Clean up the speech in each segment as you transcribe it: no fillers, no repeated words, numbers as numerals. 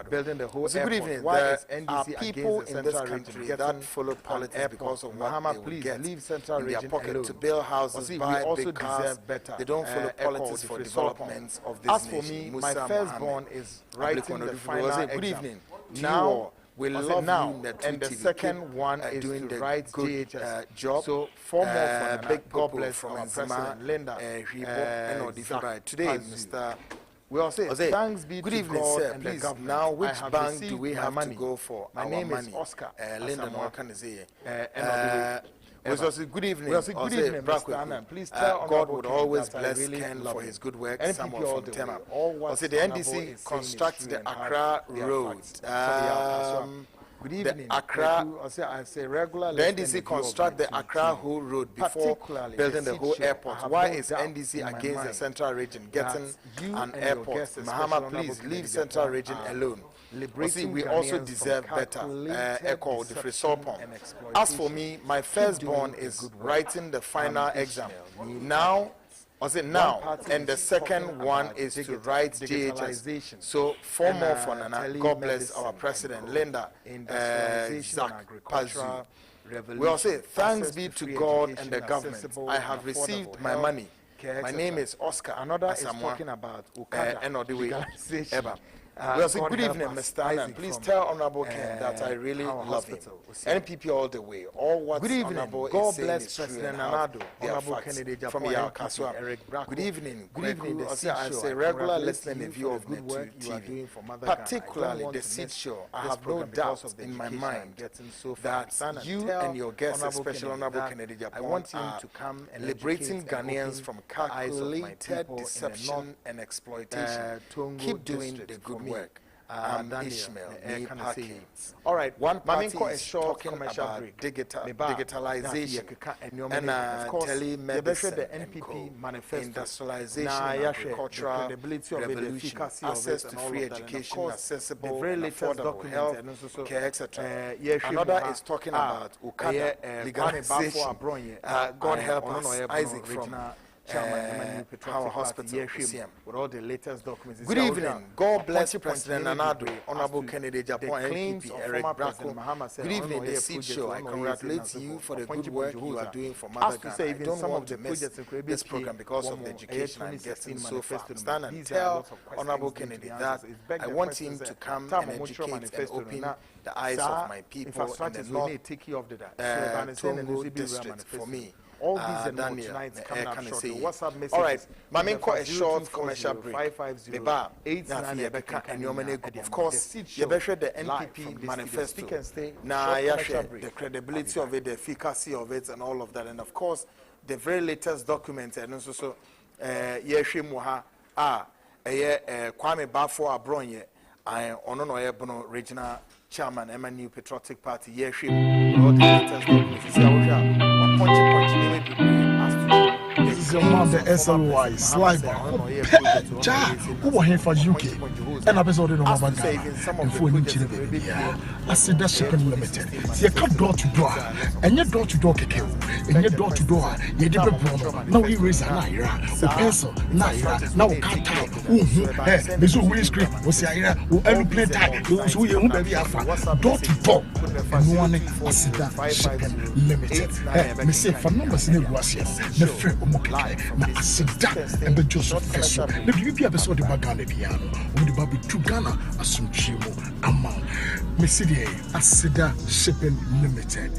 building the whole good evening. Why is NDC people against the in this central country region that follow politics because of Mahama, what please they get leave central in their region pocket alone. to build houses, buy we also big cars. deserve better. They don't follow politics for development of this As nation. for me, Musa my firstborn is writing the final exam. Good evening. Now, we love now, you, Net2TV. and the second one is doing to the write good job. So 4 more for big God bless from our President Linda. Today, Mr. We all say thanks be good to evening, God sir. and Please, the government. now which bank do we have money. to go for? My our name money? is Oscar. Linda Mwakanize. Good evening. Good evening, Mr. Anna. Please tell God would always that bless really Ken for his good work. And Someone people from Tema. Also, the NDC constructs the Accra Road. Good evening. The Accra, I say regular. the NDC construct the Accra whole road before building the whole airport. Why is NDC against the central region getting an airport? Mahama, please leave central region alone. We also deserve better. Echo the Frisopon. As for me, my firstborn is writing the final exam. Now, and the second one is to write JHS. So 4 more for Nana. God bless our President Linda Zach Pazu. We all say thanks be to God and the government. I have received my money. My name is Oscar. Another is talking about Eba. Well, good evening, Mr. Anna. Please tell Honorable Ken that I really love him. NPP all the way. All what's good evening. Honorable God is saying bless is true President and Amenado. Honorable Kennedy from Yalkaswa. Good evening. Good evening. I say regular listening view of Net2TV, particularly the seat show. I have no doubt in my mind that you and your guests, especially Honorable Kennedy, I want him to come and liberating Ghanaians from calculated deception and exploitation. Keep doing the good work. Ishmael, all right, one party is talking about digitalization and telemedicine the NPP manifesto, industrialization, agricultural revolution, access to free education, accessible and affordable health care, etc. Another is talking about Ukada legalization. God help us, Isaac from our hospital with all the latest documents. Good evening. God bless President Amenado, Honorable Kennedy Japan MPP Eric Bracco. Good evening, the seed show. I congratulate you for the good work you are doing for Mother Ghana. I don't want to miss this program because of the education I'm getting so far. Stand and tell Honorable Kennedy that I want him to come and educate and open the eyes of my people in the North Tongo district for me. All these and more tonight coming up shortly. WhatsApp message. All right, my main call is short commercial break. 550-898. Of course, you better the NPP manifesto. Now, the credibility of it, the efficacy of it, and all of that. And of course, the very latest document. And also, Yeshimuha, Kwame Bafo Abronye, I honor regional chairman, Amenado Patriotic Party, Yeshim. All the latest documents. This is your man, the SLY Sliber. Who was here for UK? And I was already on my Ghana. And for baby. I said that shipping limited. See, you come door to door. And your door to door, and your door to door. You did a problem. Now you raise a naira, or pencil, naira, now cat tie. Hey, there's a windscreen, was here, who aeroplane tie, who you baby alpha. Door to door. And one, I said that shipping limited. Hey, me say, for numbers in the Russia, the friend. Na asida embe Joseph Feso na bibi abeso de bagane piano wo de babi tu Ghana asumchimo ama mesidi asida shipping limited.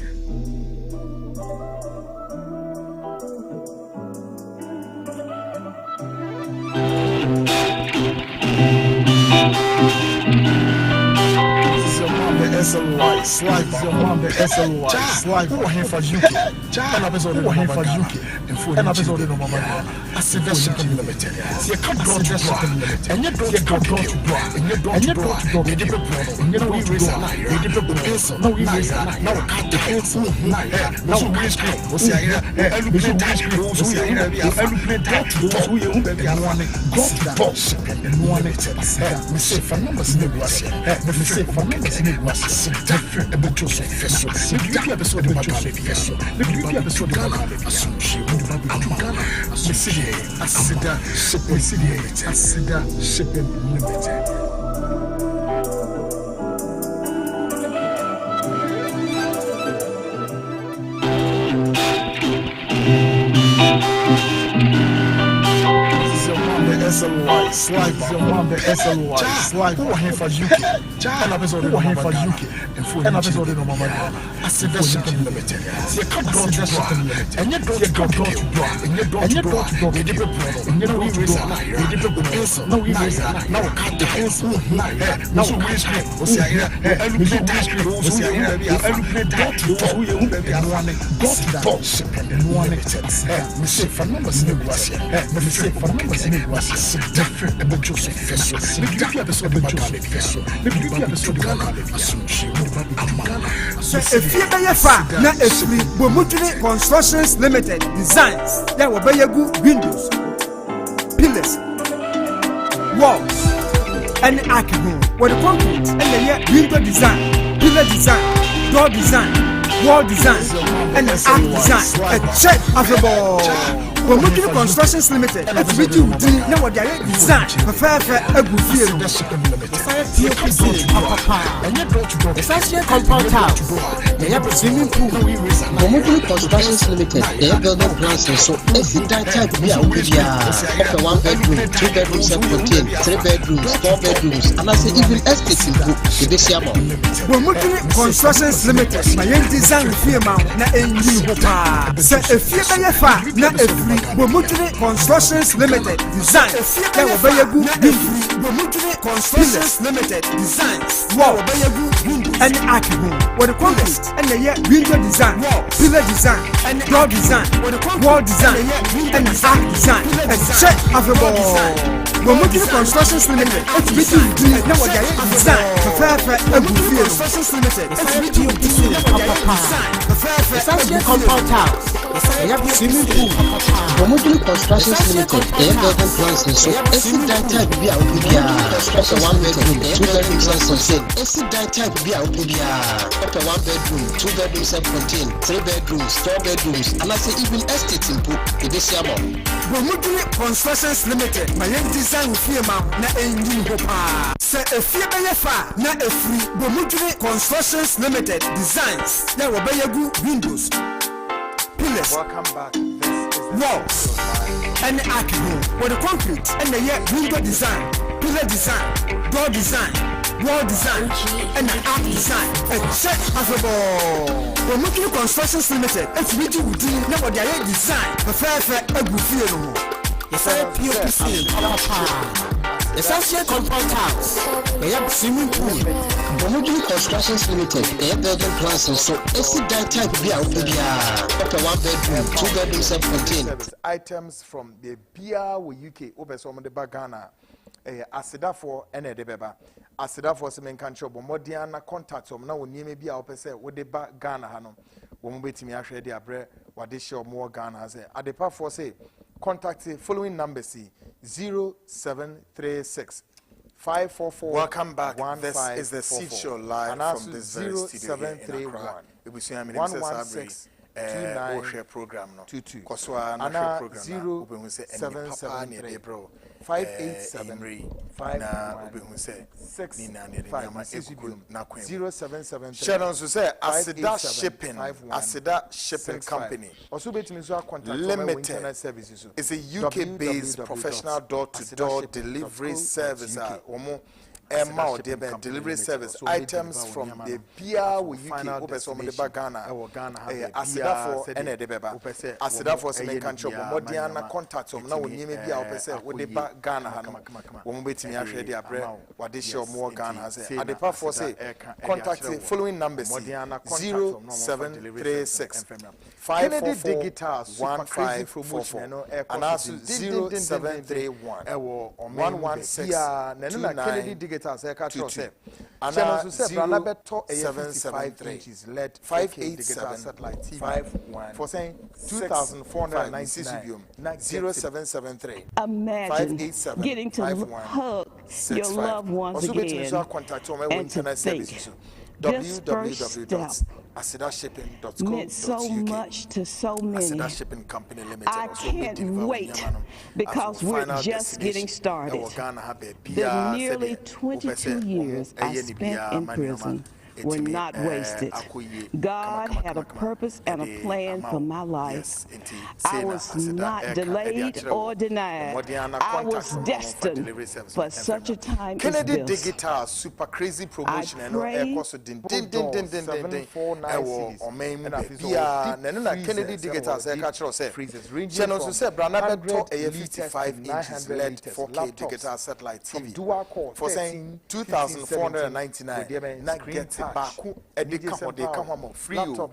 SLY Sliber, your mom, the SLY Sliber. Who are here for UK? And episode of here for UK. And episode of Mama. I said that shipping limited. See, come door to door. And you don't go door to door. And you don't go to door. You did a problem. And you don't raise a lie. You did a pencil. No, we raise a lie. Now, cut the pencil. Now, we screen. What's the idea? Aeroplane screen. What's the idea? Aeroplane that. What's who you baby? I want it. Go to the box. And want it. Me say, for numbers, me say, for numbers, different about Joseph Feso. The beauty episode of Bagale Feso. The beauty episode of Ghana. Assumption. Ghana. Asida Shipping Limited. Slide by one the SLY. Slide who are here for UK. And episode who are here for UK. And episode no mama. I said that shipping limited. See come door to door. And you don't go door to door. And you don't go to door. We did and you don't go to door. We did no we raise now cut the answer. Now we screen. Was here. And we play screen. Was here. And we play door to door. We one door to door shipping and one limited. We say for numbers in was here. We say for numbers in was different and the Joseph Fesso. We do episode of Magale Fesso. We do episode of Magale Fesso. If you buy a farm, not a free, Bomutri Constructions Limited designs. There will be a good windows, pillars, walls, and archival. With the concrete and the window design, pillar design, door design, wall design, and the arch design. A check of the ball. Bomutri Constructions Limited. Let's be you know what they design. A fair a good field. It's actually a compound house. They have a swimming pool. Bomutri Constructions Limited, they have building plans so every type we are offer 1 bedroom, 2 bedrooms self-contained, 3 bedrooms, 4 bedrooms, and I say even estates in Book, the Bessiamo. Bomutri Constructions Limited, my design firm na engine hopa. Say if you buy a farm, na a free Bomutri Constructions Limited design. There will be a good Bomutri Constructions Limited designs. Wall, and archival. With the concrete and the window design, pillar design, and door design, wall design, and the arch design. A check of the ball. Bomutri Constructions Limited. It's between now what they design. The fair a good field. Constructions Limited. It's between It's actually a compound house. They have a swimming pool. Bomutri Constructions Limited, they have building plans so every type we are offer 1 bedroom, 2 bedrooms self-contained. Every type we are offer 1 bedroom, 2 bedrooms self-contained, 3 bedrooms, 4 bedrooms, and I say even estates in Book, the Bessiamo. Bomutri Constructions Limited, my design firm na engine hopa. Say if you buy a farm, na a free Bomutri Constructions Limited designs. There will be a good windows, pillars, Welcome back. This is walls, and the archival. With the concrete and the window design, pillar design, door design, wall design, and the arch design. A check of the ball. Bomutri Constructions Limited. It's with you know what they design. The fair a good field. It's a POPC. It's actually a compound house. They have a swimming pool. Bomutri Constructions Limited, they have building plans so every type we are offer 1 bedroom, 2 bedrooms self-contained. Items from the Bia UK over some of the Bagana. Asida for ene de beba. Asida for some country bomodiana contact some now near me be our person with the Ghana Hano. When we me actually the abre what they show more Ghana has at the part for say contact the following number 0736 544. Welcome back. This is the Seed Show live from this very studio here in Accra. It was 116 program no 22 koswa na program obehu se eni papa ne de bro 587 na obehu se ni na ne de ma ekuku na kwen 0773 Sharon so say Asida Shipping Company also betimi so contact Limited services. it's a UK based professional door-to-door delivery service delivery service items from the Bia UK over some of the Ghana Asida for ene de beba Asida for some country modiana contact now we name Bia opese with the Ghana hano wo betimi ahwe de abre what they show more Ghana say at the part for say contact the following numbers 0736 544 1544 and also 0731 116 and 773 LED 587 for saying 2,499 0773 Imagine getting to hug your loved ones again and to think this first step meant so much to so many. I can't wait because we're just getting started. The nearly 22 years I spent in prison were not wasted. God had a purpose and a plan for my life. I was not delayed or denied. I was destined for such a time as Kennedy this. Digital super crazy promotion I and no pray Kennedy Digital say catch say channel so say brana beto 55 inches LED 4K digital satellite TV for saying 2,499 na get back edika ho de ka ho free o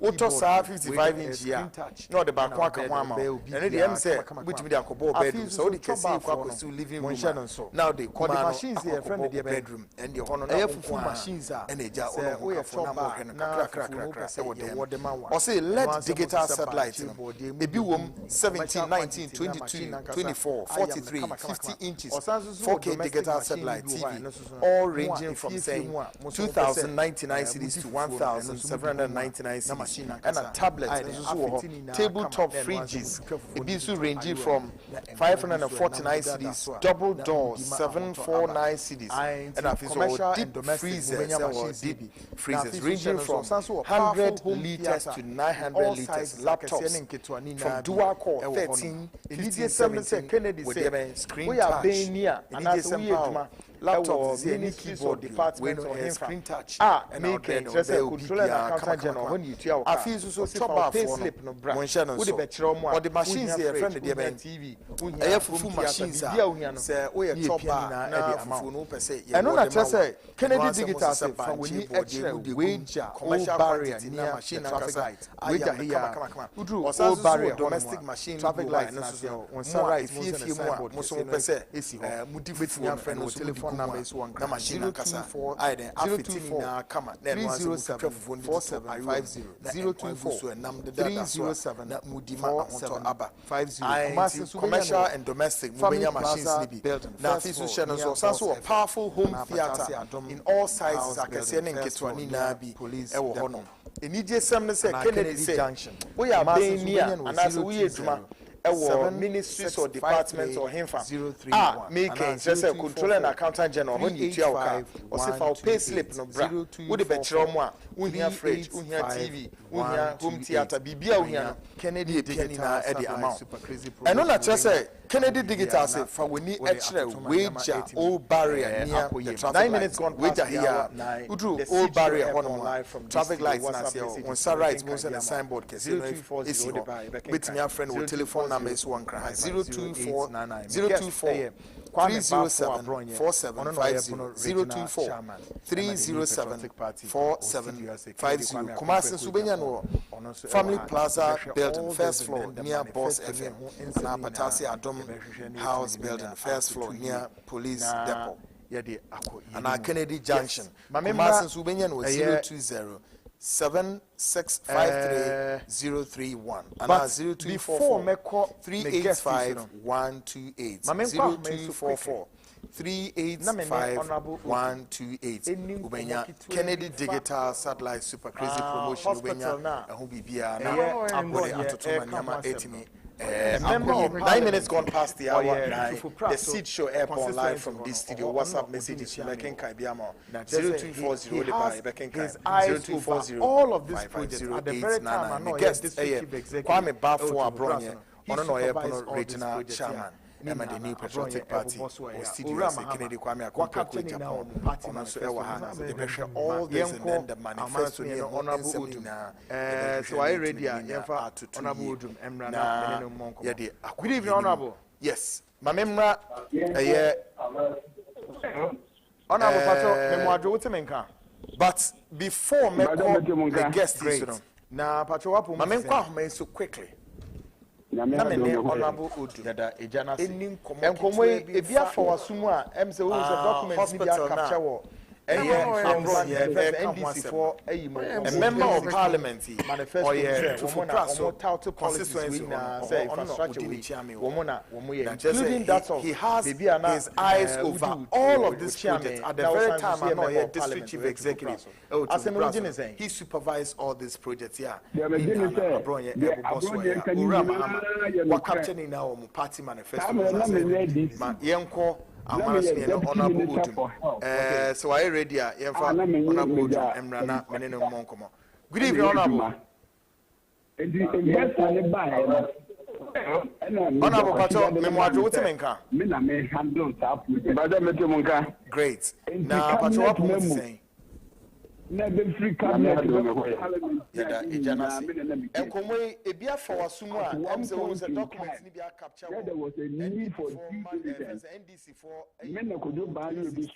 auto sa 55 inch ya no the back one ka ho ama and the say which me dey akobo bedroom so the kesi kwa still living room now they come machines here friend the bedroom and the hono na full machines are and eja ono for na mo heno kra say o say LED digital satellite ebi wom 17 19 22 24 43 50 inches 4K digital satellite TV all ranging from saying 2,099 cedis to 1,799 cedis and a tablet tabletop fridges ebi so ranging from 549 cedis double door 749 cedis and a deep freezers or deep freezers ranging from 100 liters to 900 liters laptops from dual core 13 15 17 Kennedy say screen touch laptops any keyboard department or screen touch and make it just a controller and accountant general when you tell I feel so top pay slip no bra or the machines here friend the TV full machines say we top na fufu no per se and no just say Kennedy Digital say from when you extra wage commercial barrier near machine traffic light wage here all barrier domestic machine traffic light no so on sunrise mo so per se mudi between friend no telephone number is one na machine akasa I then afitini na kama na 3074750 024 nam the 307 na mudima ahonto aba 50 commercial and domestic mobile machines libi na fisu channel so a powerful home theater in all sizes akase ne nketwani na bi ewo hono enije sem ne say Kennedy say we are being near and as we eduma ewo ministries or departments or himfa make just a controller and accountant general when you tell ka or say for pay slip no bra we dey betro mo a unhia fridge unhia TV unhia home theater bibia unhia Kennedy Digital e dey amount and on just say Kennedy Digital say for we need extra wage old barrier near the traffic 9 minutes gone wage here udru old barrier on traffic lights na say on sunrise mo say the signboard kese no esi ho with me friend with telephone number is 1 cry 024 024 307 4750 024 307 4750 Kumasi Subenya no Family Plaza building first floor near Boss FM na Patasi Adom House building first floor near Police Depot and our Kennedy Junction Kumasi Subenya no 020 7653031 and 0244 385 128 0244 385-128 Ubenya Kennedy Digital Satellite Super Crazy Promotion Ubenya Bibia na abode atotoma nyama etimi 9 minutes gone past the hour. The Seed Show Airport live from this studio. WhatsApp messages making Kaibiamo 0240 by Bekenka 0240 all of these projects at the very time I know guest Kwame Bafo Abronye ono no regional chairman Emma the new patriotic party or studio Kennedy Kwame Akwaku Japan ono so ewa ha the pressure all this and then the manifesto near honorable Udum so I ready yemfa honorable Udum emra na meneno monko good evening honorable yes mamemra honorable pato memwadwo wotemenka but before me the guest is na pato wapo mamemkwa homa so quickly na me honorable Udu dada ejana enkomo ebia for wasumu a em say we document media capture wo NDC for a member of parliament manifesto constituency say infrastructure including that of he has his eyes over all of these projects at the very time I know district chief executive he supervised all these projects party manifesto Honorable Udum. So I ready here. Honorable Udum. Emrana menene monkomo. Good evening, Honorable. Honorable Pato, memwajo utimenka. Great. Now, Pato, what you saying? Yada ijana si. Enkomwe ebia for wasumu a emse wo se documents ni bia capture. There was a need for NDC for men ko do ban you be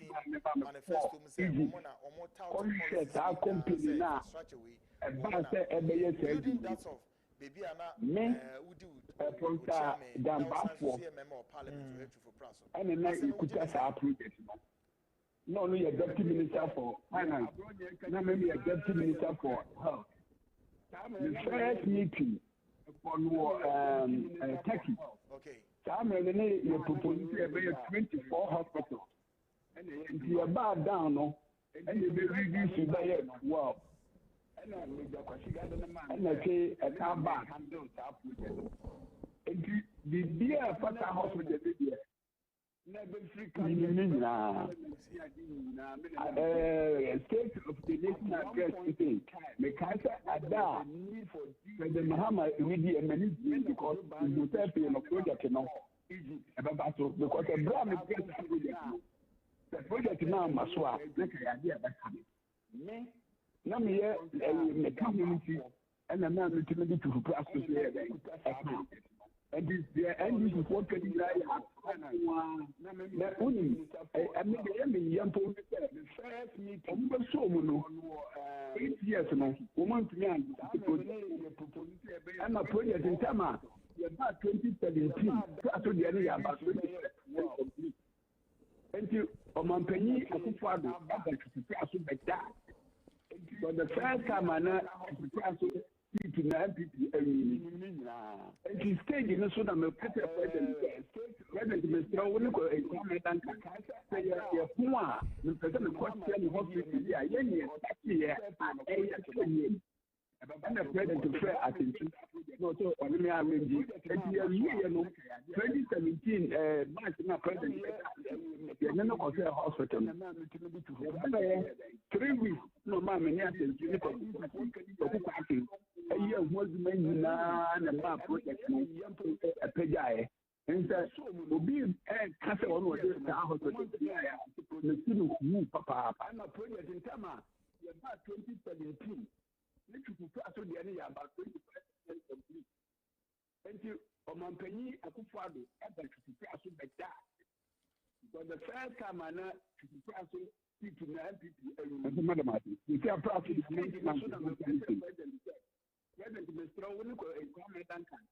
manifesto Egypt. Conscious our company na e ban say e be yes baby ana udi Pronta Dambafo and na ikuta sa project no you're deputy minister for finance now maybe a deputy minister for health. The first meeting on Turkey. Okay. Some you propose 24 hospitals and you are bad down no and you be reduced by 12 and I say a car back and the dear Fata hospital state of the national president, Mekasa Ada, President Muhammad Ridi and many because you tell me a project in Egypt about because a brand project. The project now Maswa, like an idea that me, Namia, the community, and a man to maybe to process and this and this is what can you like only I mean the young people the first meeting so 8 years no woman to me and a project in Tama about 2017 so the area about 2017 and you Omanpenyi Akufo-Addo to better for the first time I know to MPP and she stayed in so that my president Mr. Woniko a comment and say your Puma, the president question hospital here, and the president to fair attention. No, so on me, I will be 2017, March, president, the Nano Hospital. 3 weeks, no, mamma, a year was made and a map project a pay. And so, be a castle on the hospital. The student who Papa, and a project in Tama, about 2017. Let's to the area about 25% complete. Thank you, Omanpenyi Akufo-Addo, to better. But the first time I know to people MPP, Madam Martin, you see a process of President Mr. Woniko a comment and can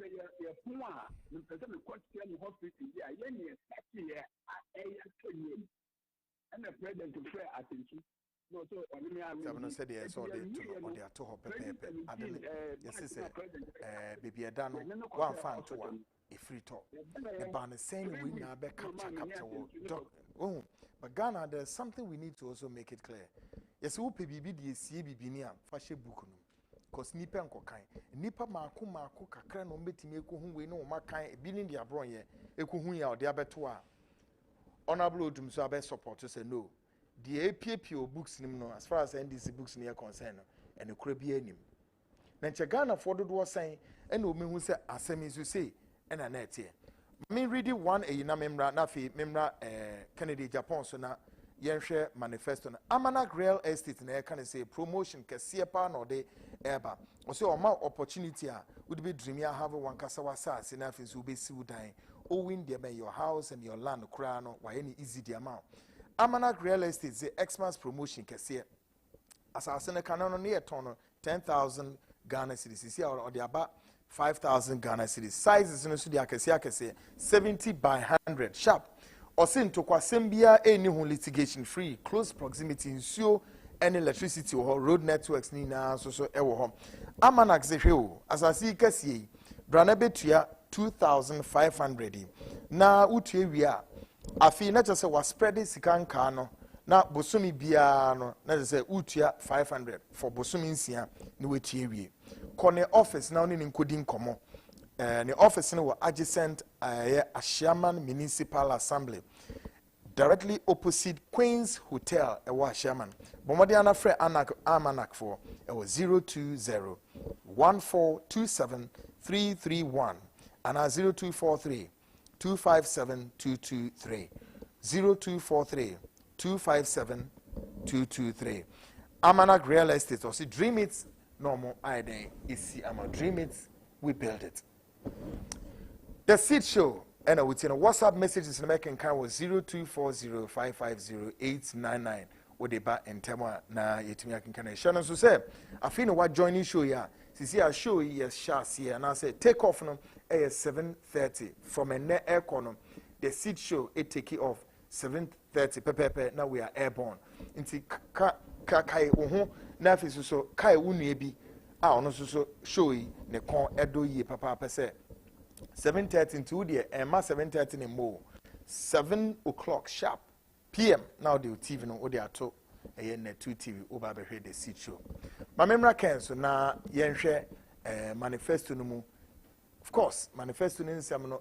say your Puma, the president of the hospital here, and the president to fair attention. No, so I said yes, or they to her paper. I don't yes, baby Adano, one fan to one, a free talk. A banner saying we now back capture. Oh, but Ghana, there's something we need to also make it clear. Yes, who PBB, CBB near Fashe Bukunum. Because Nipa and Kokai, Nipa Maku Kakran on Betty we know Makai, being the Abroye, Ekuhuya or the Abetua. Honorable Dumsabe supporters say no. The APPO books as far as NDC books near concern and the Caribbean. Then Chagana Fordod was saying, and women who say, Assemis you say, and a net here. Me reading one a memra, Nafi, Memra, Kennedy, Japan, so now, Yenshare manifesto. Amenado real estate in can say promotion, Kasiapa, or de Eba. Also, a more opportunity would be dreamy having one Casawasa, enough is will be so dying. Owing there by your house and your land, crown, or any easy the amount. Amenado real estate is the Xmas promotion, Cassia. As I send a canon near ton 10,000 Ghana cedis or the about 5,000 Ghana cedis. Size is no studio, Cassia, 70 by 100 sharp. Or send to Kwasembia any litigation free, close proximity in Sio, any electricity or road networks Nina, so ever home. Amenado Zeheo, as I see Cassie, Branabetia 2,500. Now, Utia, I feel not just was spreading Sikan Kano, now Bosumi Biano, not as a Utia 500 for Bosumi Sia, no Utia. Corner office now in Kudin Como. The office in adjacent a Shaman Municipal Assembly. directly opposite Queen's Hotel, Sherman. Bomodiana Fre Almanac for 020 1427 331 and 0243 257 223 0243 257 223. Almanac Real Estate, or see Dream It, normal idea is see Dream It, we build it. The seed show. And within a WhatsApp message is making kind was 0240550899 or the back in Tema na yetimi akin Shannon so say I feel what joining show ya see a show yes shas here and I say take off no 7:30 from a net aircon the seed show it take it off 7:30 pepe now we are airborne inti kai oho na fi so kai unu bi a ono so show yi ne kon edo yi papa pese 7:30 into the 7:30 in more 7 o'clock sharp PM now the TV no they are to Net2TV over the seat show. My memory can so na yenhwe manifesto no mu of course manifesto ni nsam no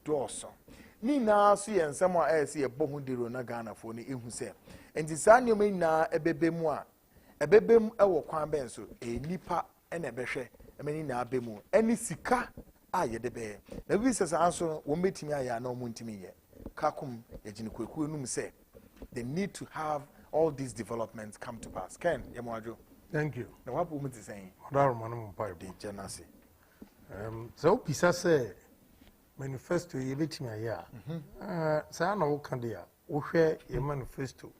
doso ni na so yensam a see ebohu diro na Ghana for ni ehu se enti sa nyoma na ebebem a ebebem ewo kwan ben so nipa na ebehwe emani na abemu eni sika aye de be na bi sesa anso wo metimi aya na omo ntimi ye kakum yegini kwekwu enum say they need to have all these developments come to pass. Ken Yamwajo, thank you. Now what woman is saying? The Janasi. So Pisa say manifesto ye betimi aya sa na wo kan dia wo hwe ye manifesto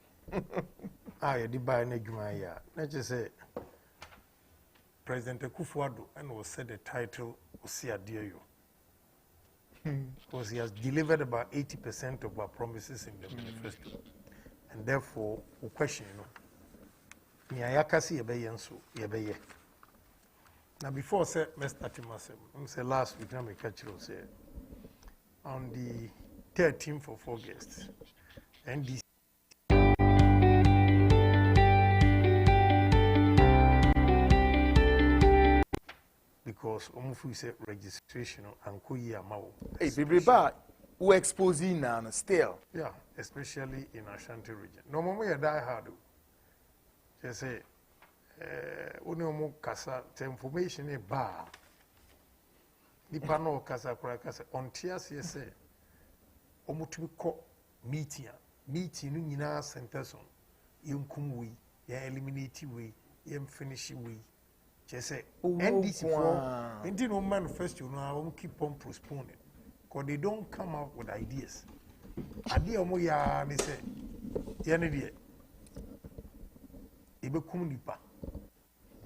aye di ba na adwuma aya na je say President Akufo-Addo and was said the title Osiadeyo. Because he has delivered about 80% of our promises in the manifesto. And therefore, we question, Nyayakasi yebeyenso yebeye. Now before say Mr. Timasem, say last week na me catch you say on the 13th of August, NDC because omufu say registration and koyi amawo. Hey, Bibriba, who exposing now still. Yeah, especially in Ashanti region. No more you die hard. Just say, kasa the information is bar. Nipa no kasa on tears say, omutu ko meeting no nyina sentence on. Yunkum we, ya eliminate we, yem finish we. Just say, NDC for indeed no manifesto no keep on postponing because they don't come up with ideas. Idea omo ya ni say yene die ebe kum nipa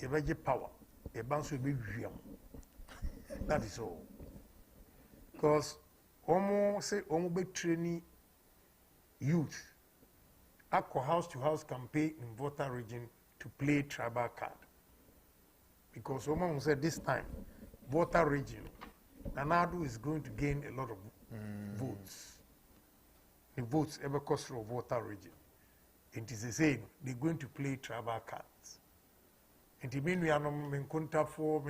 ebe je power ebe nso ebe wiam. That is all. Because omo say omo be training youth akọ house to house campaign in Volta region to play tribal card. Because someone said this time, Volta region, Amenado is going to gain a lot of votes. The votes ever cost of Volta region. It is the same. They're going to play tribal cards. And it means we are not in contact for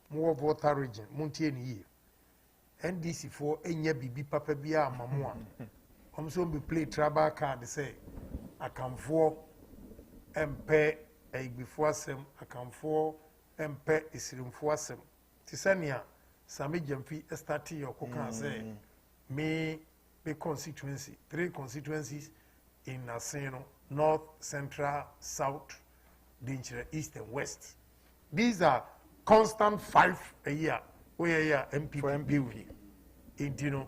more Volta region, Montier year. NDC for any bibi papa biya mamua. So we play tribal card. They say, I can for MP. Before some account for MP is in for some. Tisania, Sami Jamfi, starting your coca say, me constituency, 3 constituencies in Naseno, North, Central, South, Danger, East, and West. These are constant 5 a year, where MP for MP. Intino,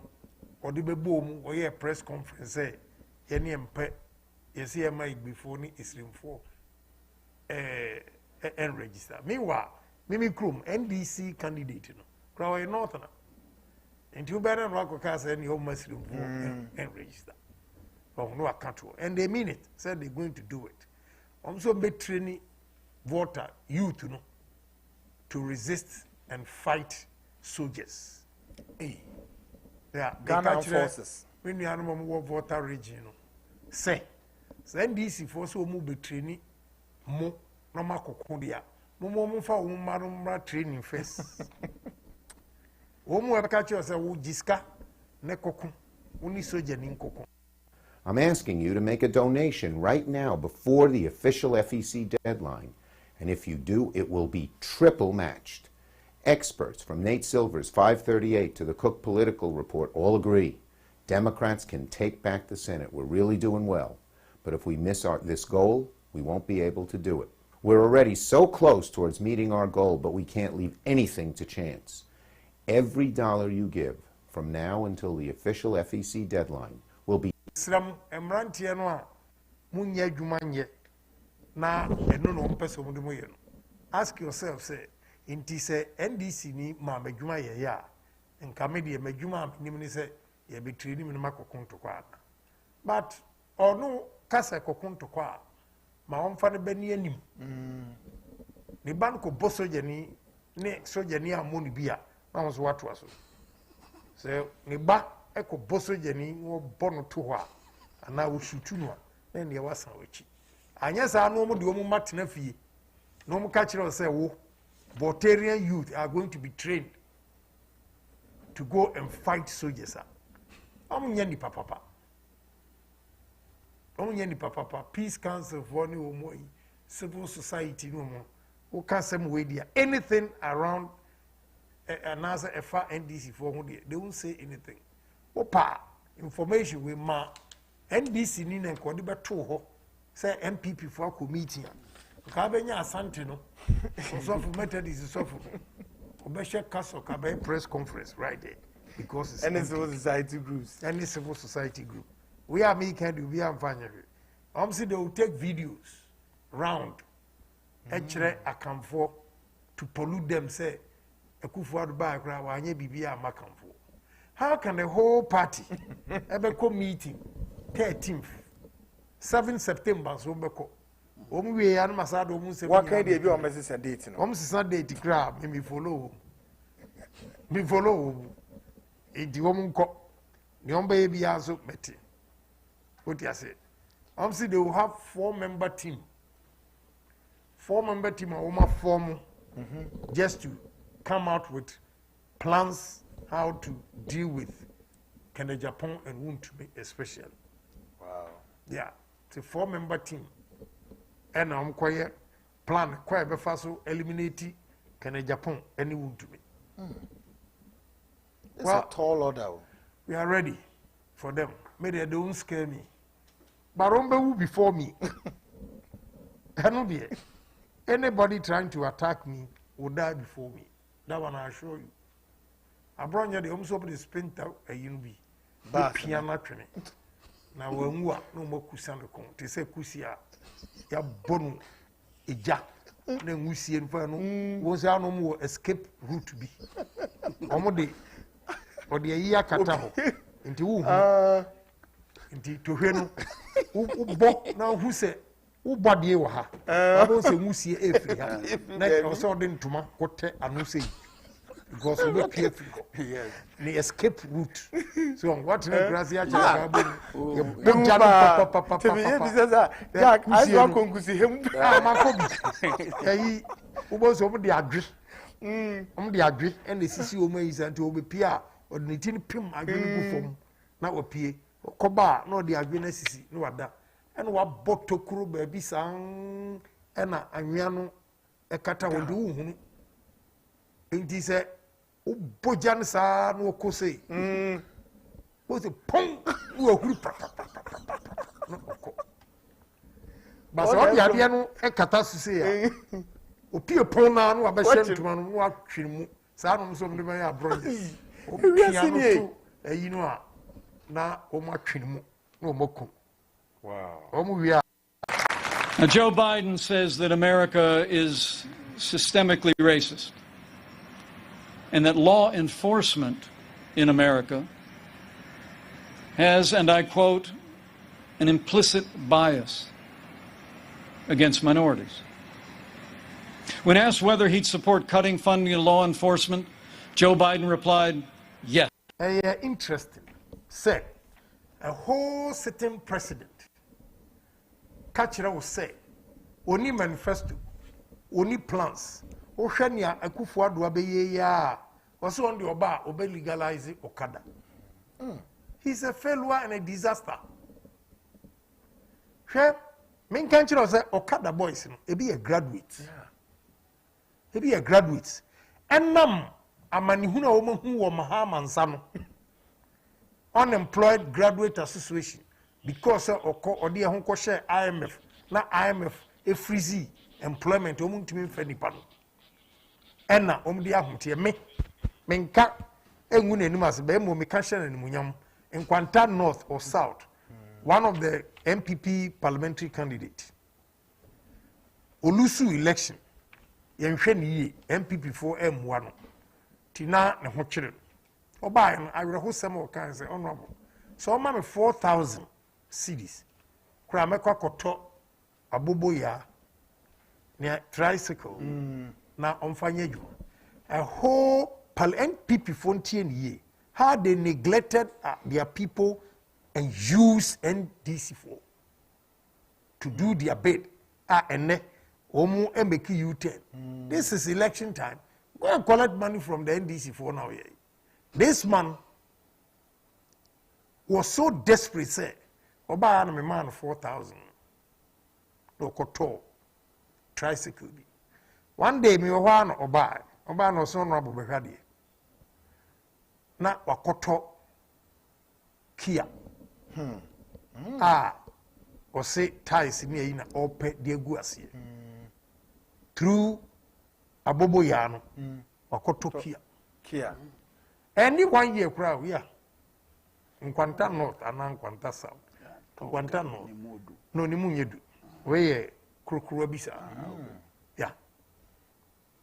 or the boom, or press conference say, any MP, yes, before ni is in for. And register. Meanwhile, Mimi Krum, NDC candidate, Crow Northern. And you better rock cast any home Muslim and register. From no account. And they mean it, said they're going to do it. Also, be training voter, youth, to resist and fight soldiers. Yeah, Ghana forces. When you have more voter region, say, NDC force will move be training. Mo no makokundia mo fa wo mara training first wo mo e ka che o se wo jiska ne kokun oni soja ni kokun I'm asking you to make a donation right now before the official FEC deadline. And if you do, it will be triple matched. Experts from Nate Silver's 538 to the Cook Political Report all agree. Democrats can take back the Senate. We're really doing well. But if we miss this goal, we won't be able to do it. We're already so close towards meeting our goal, but we can't leave anything to chance. Every dollar you give from now until the official FEC deadline will be ask yourself, say, inti say NDC ni ma medjuma ye ya nka me de medjuma ni say ye be training me makokonto kwa but onu kasa kokonto kwa ma onfa ne bani anim ni ban ko boso jani ne soja ni amoni bia na won so watu aso so ni ba e ko boso jani wo bono to ho ana wo shutu no na ne wasa wachi anya sa no mo de wo matena fie no mo ka kire say wo Voltarian youth are going to be trained to go and fight soldiers. Nyani papa. Peace Council for New civil society no more. Who can some way there? Anything around another FR NDC for they won't say anything. Opa information we ma NDC ni na kwadi beto say MPP for committee. Kabenya asante no. So for Methodist so for Obesha Castle Kabe press conference right there because it's any civil society groups. Any civil society group. We are making we are finding. Obviously they will take videos round. Echere akamfo to pollute them say Ekufuadu ba kra wa anye bibia makamfo. How can the whole party ever come meeting 13th 7 September so beko we are Masado Musa. What kind of your message date? Date grab me follow. Me follow. The woman cop. The baby also betty. What you say? Obviously, they will have 4-member team. 4-member team are form just to come out with plans how to deal with Canada, Japan, and Wuntumi especially. Wow. Yeah, it's a 4-member team. And I'm quite plan quite before so eliminate Canada, Japan, any wound to me. It's a tall order. We are ready for them. Maybe they don't scare me. But Rombe before me. Anybody trying to attack me will die before me. That one I assure you. I brought you the home soap the splinter a UNB. But piano training. Now when we are no more kusano con, they say kusia. Ya bonu eja na ngusie nfa no wo se anom wo escape route bi omode ode yi akata ho nti wo hu nti to hwe no wo bo na hu se wo bode wo ha abo se ngusie efiri ha na o se ode ntuma kote anu se because we pay yes the escape route so what na grass ya cha ga bo you papa Jack I want konkusi hem makobi eyi ubo so mo de adwe de adwe and the sisi o mai santi o be pia o de tin pim adwe bu fom na o pie koba na o de adwe na sisi na wada and wa botokuru ba bi san na anwea no ekata wo de wo hunu enti se o bojan sa no kose o se pon wo huru but so the idea no ekata sisi ya o pie pon na no abehye ntuma no wa twirimu sa no so mde ban ya bronze o pie no eyi no a na o ma twirimu na o mako wow o mu wi. Now, Joe Biden says that America is systemically racist and that law enforcement in America has, and I quote, an implicit bias against minorities. When asked whether he'd support cutting funding to law enforcement, Joe Biden replied, yes. Interesting. Say, a whole sitting president, Kachira will say, only manifesto, only plans, Oshania Akufuadu Abeye ya, was on the Oba, Obe legalize Okada. He's a failure and a disaster. hwe men kan kire say okada boys no e be a graduate e be a graduate enam amanihuna wo mahu wo mahamansa no unemployed graduate association because odi ehun ko share IMF na IMF e freeze employment o muntu mi fa nipa no enna o mdi ahunte me menka engu na enum ase be mo me ka share na nimunyam in Kwanta North or South one of the MPP parliamentary candidate Olusu election yenhwe ni yi MPP for M1 tina ne ho kire oba no awreho sem o kan say honorable so ma me 4,000 cedis kura me kwakoto abobo ya ne tricycle na omfanye ju a whole MPP fontie ni ye how they neglected their people and used NDC4 to do their bid ene omu emeki U10 this is election time go and collect money from the NDC4 now here. This man was so desperate say oba na me man 4,000 no koto tricycle bi one day me wa na oba no so no abobekade na wakoto Kia o say ties ni ayi na ope de egu ase through abobo ya no wakoto Kia any 1 year crowd yeah in Kwanta North and Kwanta South Kwanta North no ni munyedu we krokro bisa yeah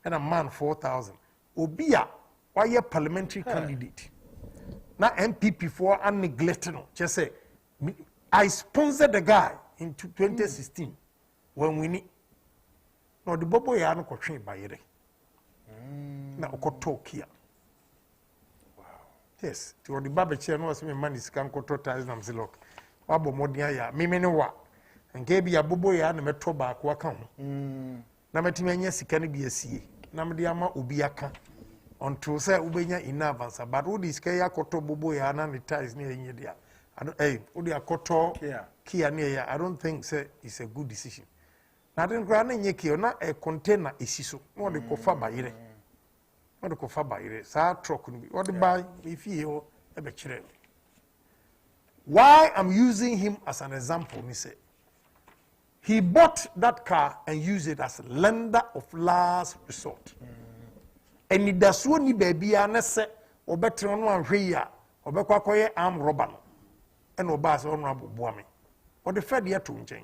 and a man 4,000 obia why a parliamentary candidate na MPP for and neglected no just say I sponsored the guy in 2016 when we need no the bobo ya no kotwe bayere na okotokia yes to the baba chair no was me man is can control ties na mzilok wabo modia ya mimi ne wa nke bi abobo ya na meto ba ko aka ho na metimi anya sika ne bi asie na me dia ma obi aka until say ubenya enough answer but wo dis ya koto bobo ya na ne ties ne enye dia wo dia koto kia ne ya I don't think say it's a good decision na den kra na enye kia na a container esiso no de ko fa bayire what ko fa bayire sa truck no bi what buy if you e be kire why I'm using him as an example me say he bought that car and used it as lender of last resort and it does so ni baby na se obetre no anhwe ya obekwakoye arm robber no and obas on aboboa me or the fed yet to nchen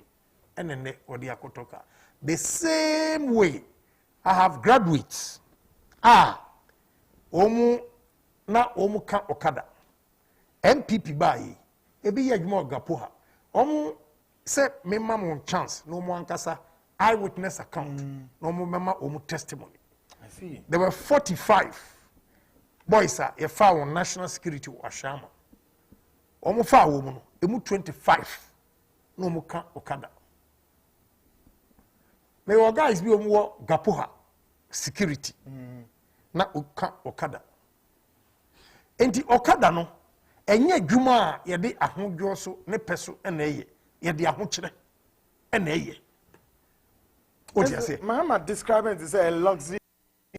and then or the akotoka the same way I have graduates omu ka okada MPP bayi ebi yadwuma gapo ha omu se me mam chance no mo ankasa eyewitness account no mo mema omu testimony I see there were 45 boys ye found national security ashama omu fa wo mu no emu 25 no mo ka okada me wo guys bi omu wo gapo ha security na uka okada enti okada no enye adwuma ye de ahodwo so ne peso na eye ye de ahokyere na eye what you say Mama describing it as a luxury.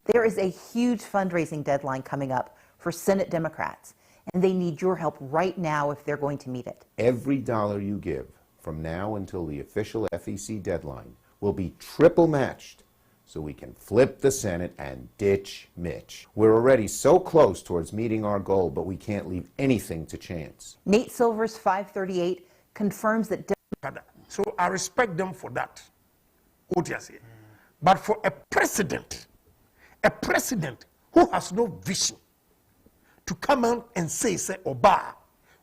There is a huge fundraising deadline coming up for Senate Democrats and they need your help right now if they're going to meet it. Every dollar you give from now until the official FEC deadline will be triple matched so we can flip the Senate and ditch Mitch. We're already so close towards meeting our goal, but we can't leave anything to chance. Nate Silver's 538 confirms that... So I respect them for that. But for a president who has no vision to come out and say Oba,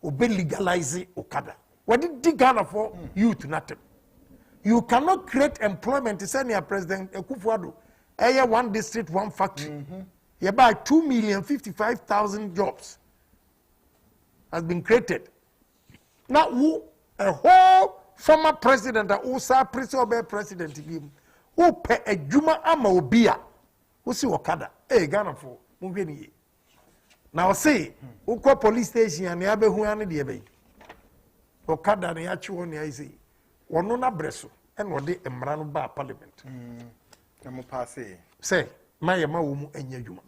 Obe legalize Okada. What did the Ghana for youth nothing? You cannot create employment to send your president Akufo-Addo. One district, one factory. You buy 2,055,000 jobs has been created. Now, who a whole former president, who sa president, who pay a juma ama obia, who see Okada. Ghana for mungeni. Now say, who call police station and yabe who ane diebe. Okada ne yachi woni ai say. Wono na breso and what the Emrano Bar Parliament. Say, my Mamu and Yajuma.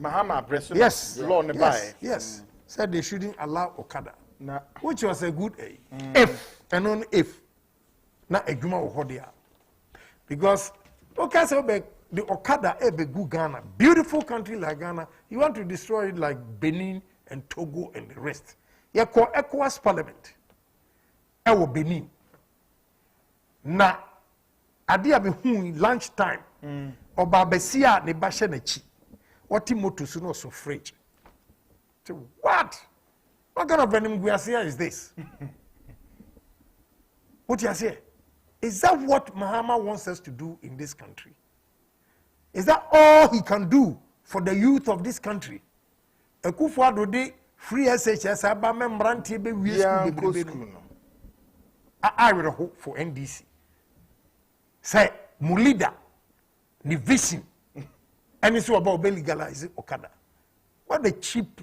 Mahama breso. Yes, law nearby. Yes. Said they shouldn't allow Okada. Which was a good if and only if. Not a Juma or Hodia. Because okay, so the Okada ebe good Ghana, beautiful country like Ghana, you want to destroy it like Benin and Togo and the rest. You call ECOWAS Parliament. Ewo Benin. Na adia be hu lunch time. Oba besia ne ba hye na chi. What moto so no so fridge. What? What kind of venom guasia is this? What you say? Is that what Mahama wants us to do in this country? Is that all he can do for the youth of this country? Ekufuado de free SHS aba membranti be we school. I will hope for NDC. Say mu leader ni vision. And it's about legalizing Okada. What the cheap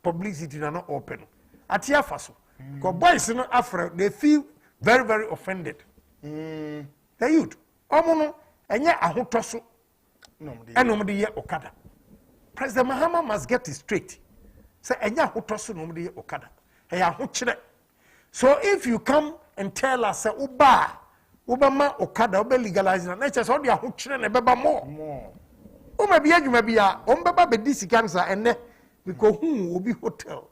publicity are not open. At Yafaso. Because boys in Africa, they feel very, very offended. The youth. Omono, and yet a hotoso. And nobody Okada. President Mahama must get it straight. Say, and yet hotoso nobody Okada. So if you come and tell us, say, Obama Okada, Obe legalizing, and that's all the Ahuchre and Beba more. Maybe you may be a Ombaba Bedisi cancer and because who will be hotel.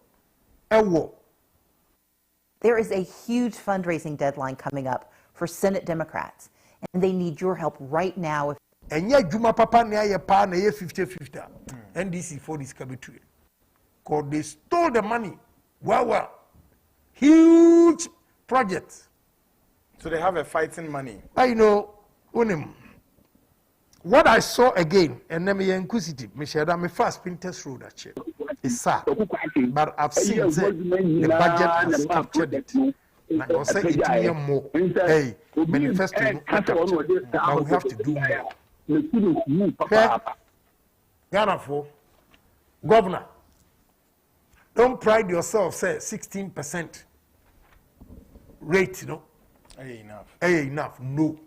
There is a huge fundraising deadline coming up for Senate Democrats, and they need your help right now. And yet, Juma Papa near pa na 50-50. NDC for this cabinet. Because they stole the money. Well. Huge projects. So they have a fighting money. I know, what I saw again, and then me inquisitive, me share that me first Pinterest road actually. It's sad, but I've seen the budget has captured it. And I say it here more. Hey, manifesto, but we have to do more. Okay? Ghana for governor, don't pride yourself. Say 16% rate, you know. Hey, enough. Hey, enough. No.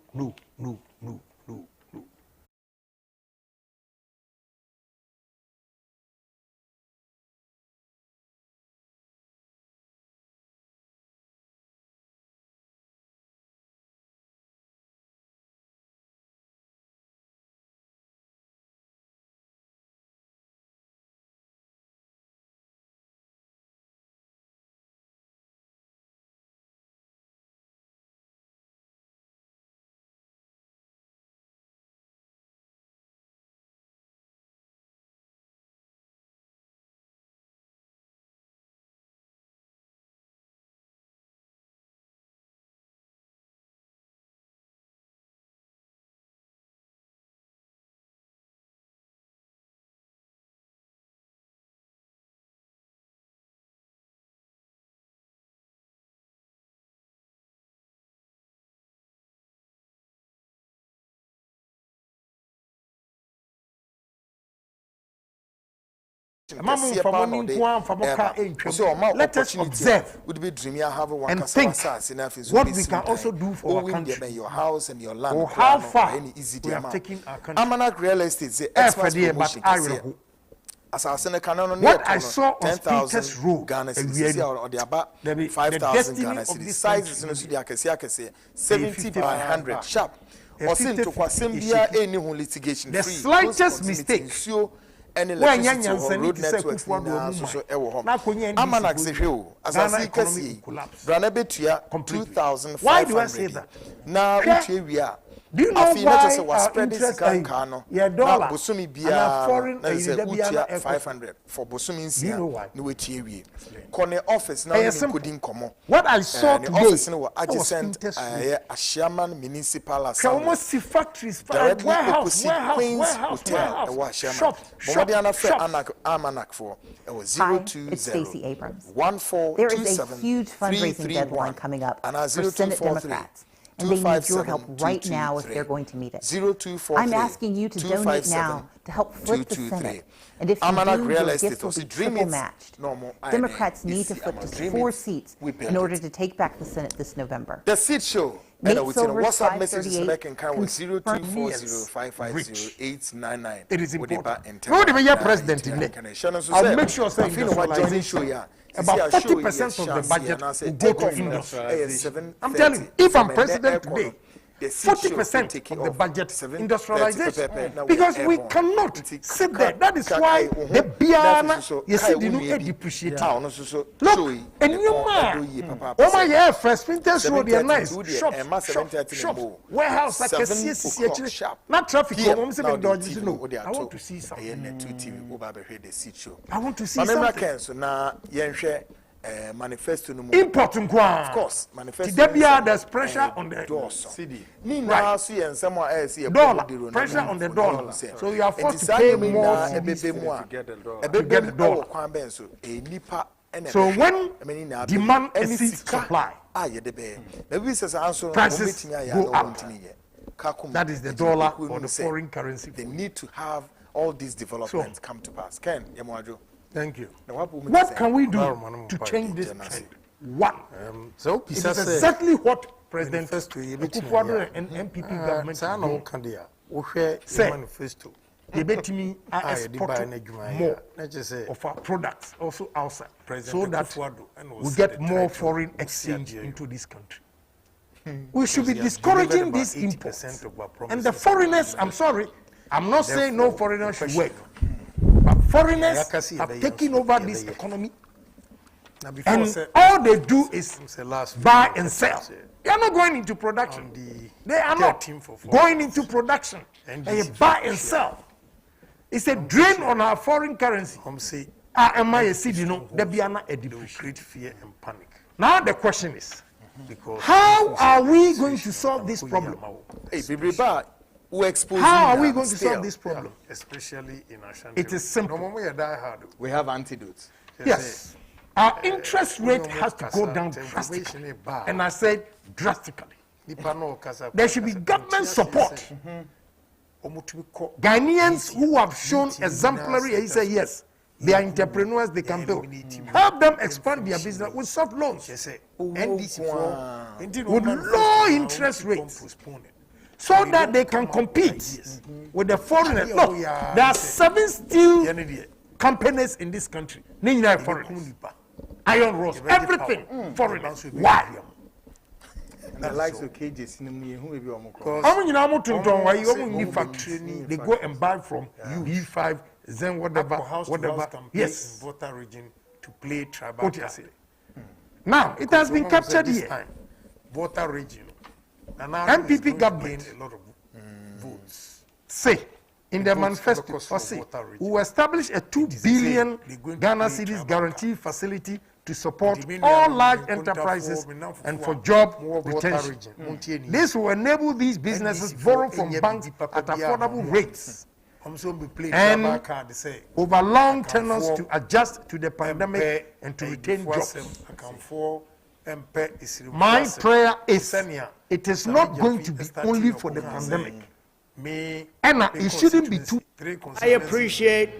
Let us observe and think what we can also do for our country, your house and your land, or how far we have taken our country. Amenado real estate is express promotion. What I saw on Peter's Road, Ghana cedis, or the about 5,000 Ghana cedis. Size is no 70 by 100 sharp. Or sent to Quasembia any litigation. The slightest mistake. Any electricity road network social Amenado Zehio, as I see Cassie, Branabetia, 2,500. Why do I say that? Now, we are. Do you know why our interest Kano? Yeah, dollar. Bosumi Bia, foreign 500 for Bosumi. Do you know why? No way. Corner office now couldn't come. What I saw today, office was adjacent a Sherman Municipal Assembly. Almost see factories, warehouse, Hotel, shop. Amenado for it was 020. It's Stacey Abrams. 1427. There is a huge fundraising deadline coming up for Senate Democrats. And they need your help right now if they're going to meet it. I'm asking you to donate now to to help flip the Senate. And if you do, your gifts will be triple matched. Democrats need to flip to 4 seats in order to take back the Senate this November. The seat show. Nate And Silver's WhatsApp messages 0240599899. It is important. No, the mayor president in it. I'll make sure say about 40% of the budget will go to industrialization. I'm telling you, if I'm president today, 40% of the budget industrialization, because we cannot sit there. That is why the Biana you see the new depreciating. Look, and you man, oh my yeah, first printers show they are nice. Shop, warehouse like a CSC, not traffic. I want to see something. I want to see something. Manifesto important of course manifesto there's pressure on the CD right. Dollar pressure on the dollar, so you are forced to pay more CDs to get the dollar. So when demand exceeds supply, prices go up. That is the dollar or the foreign currency. They need to have all these developments come to pass. Ken Yemwaju. Thank you. What can we do to change this trend? One, it is exactly what President Akufo-Addo and MPP government said. They bet me export more of our products also outside, so that we get more foreign exchange into this country. We should be discouraging these imports. And the foreigners, I'm sorry, I'm not saying no foreigners should work. But foreigners have taken over this economy, and all they do is buy and sell. They are not going into production. They are not going into production. They buy and sell. It's a drain on our foreign currency. Create fear and panic. Now the question is, how are we going to solve this problem? How are we going to solve this problem? Especially in Ashanti. It is simple. We have antidotes. Yes. Our interest rate has to go down drastically. And I said drastically. There should be government support. Ghanaians who have shown exemplary, he said yes, they are entrepreneurs, they can build. Help them expand their business with soft loans. With low interest rates. So that they can compete with the foreigners. Look, there are 7 steel companies in this country. Foreigners. Iron rods, everything foreigners. Why? The likes of KJs, they go and buy from B5, then whatever. Yes. Volta region to play tribal. Now, it has been captured here. Volta region. MPP government a lot of votes. Say in the manifesto, we will establish a 2 billion Ghana cedis guarantee facility to support all large enterprises and for job retention. This will enable these businesses borrow from banks at affordable rates and over long tenures to adjust to the pandemic and to retain jobs. My prayer is, it is not going to be only for the pandemic. And it shouldn't be too. I appreciate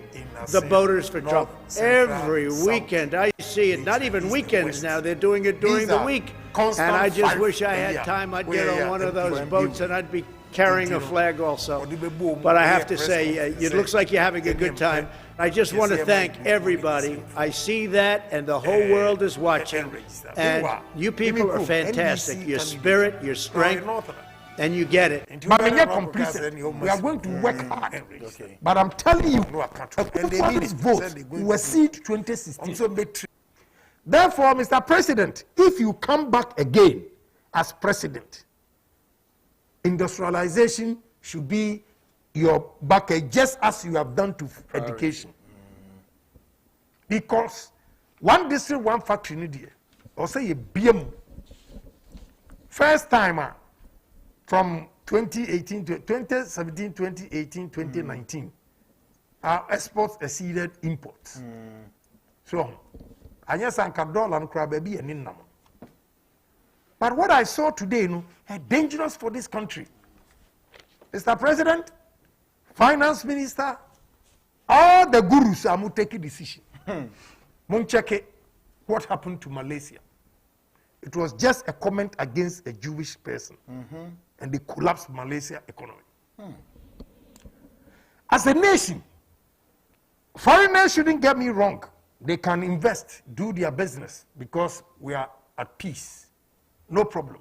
the voters for Trump. Every weekend I see it, not even weekends now, they're doing it during the week. And I just wish I had time, I'd get on one of those boats and I'd be carrying a flag also. But I have to say, it looks like you're having a good time. I just want to thank everybody. I see that, and the whole world is watching. And you people are fantastic. Your spirit, your strength, and you get it. But we are complicit. We are going to work hard. But I'm telling you, these votes will exceed 2016. Therefore, Mr. President, if you come back again as president, industrialization should be your bucket, just as you have done to education. Because one district, one factory in India, or say a BM, first timer from 2018 to 2017, 2018, 2019, our exports exceeded imports. So, I just sank a dollar and crab baby and in. But what I saw today, dangerous for this country. Mr. President, Finance Minister, all the gurus are taking decision. Mon check it. What happened to Malaysia? It was just a comment against a Jewish person, and they collapsed Malaysia economy. As a nation, foreigners shouldn't get me wrong. They can invest, do their business, because we are at peace. No problem.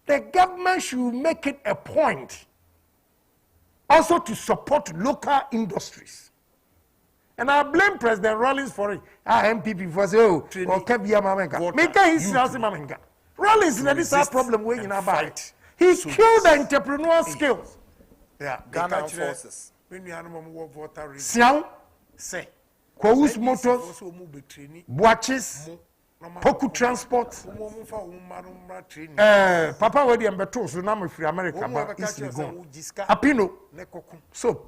The government should make it a point also to support local industries. And I blame President Rawlings for it. MPP for say, oh, Kebia Mamenga. Make his house Mamenga. Rawlings, that is our problem when you fight. He killed the entrepreneurial skills. Yeah, Ghana forces. Siao, say, Kowus Motors, Watches, Poku Transport, Papa Wedi and Beto, so now free America, but it's gone. Apino, so,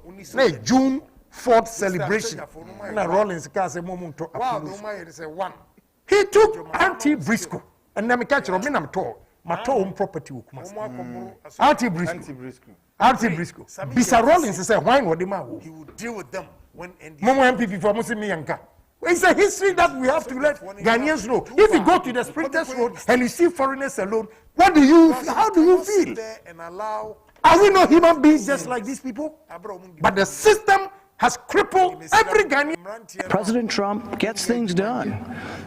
June 4th celebration. Na Rawlings case moment to Apino. He took anti-Briscoe, and then me catch Rominam to my property. Anti-Briscoe. Bisa Rawlings say, why would he would deal with them when MPP for Musimianka. It's a history that we have to let Ghanaians know. If you go to the Sprinters Road and you see foreigners alone, how do you feel? Are we not human beings just like these people? But the system has crippled every Ghanaian. President Trump gets things done.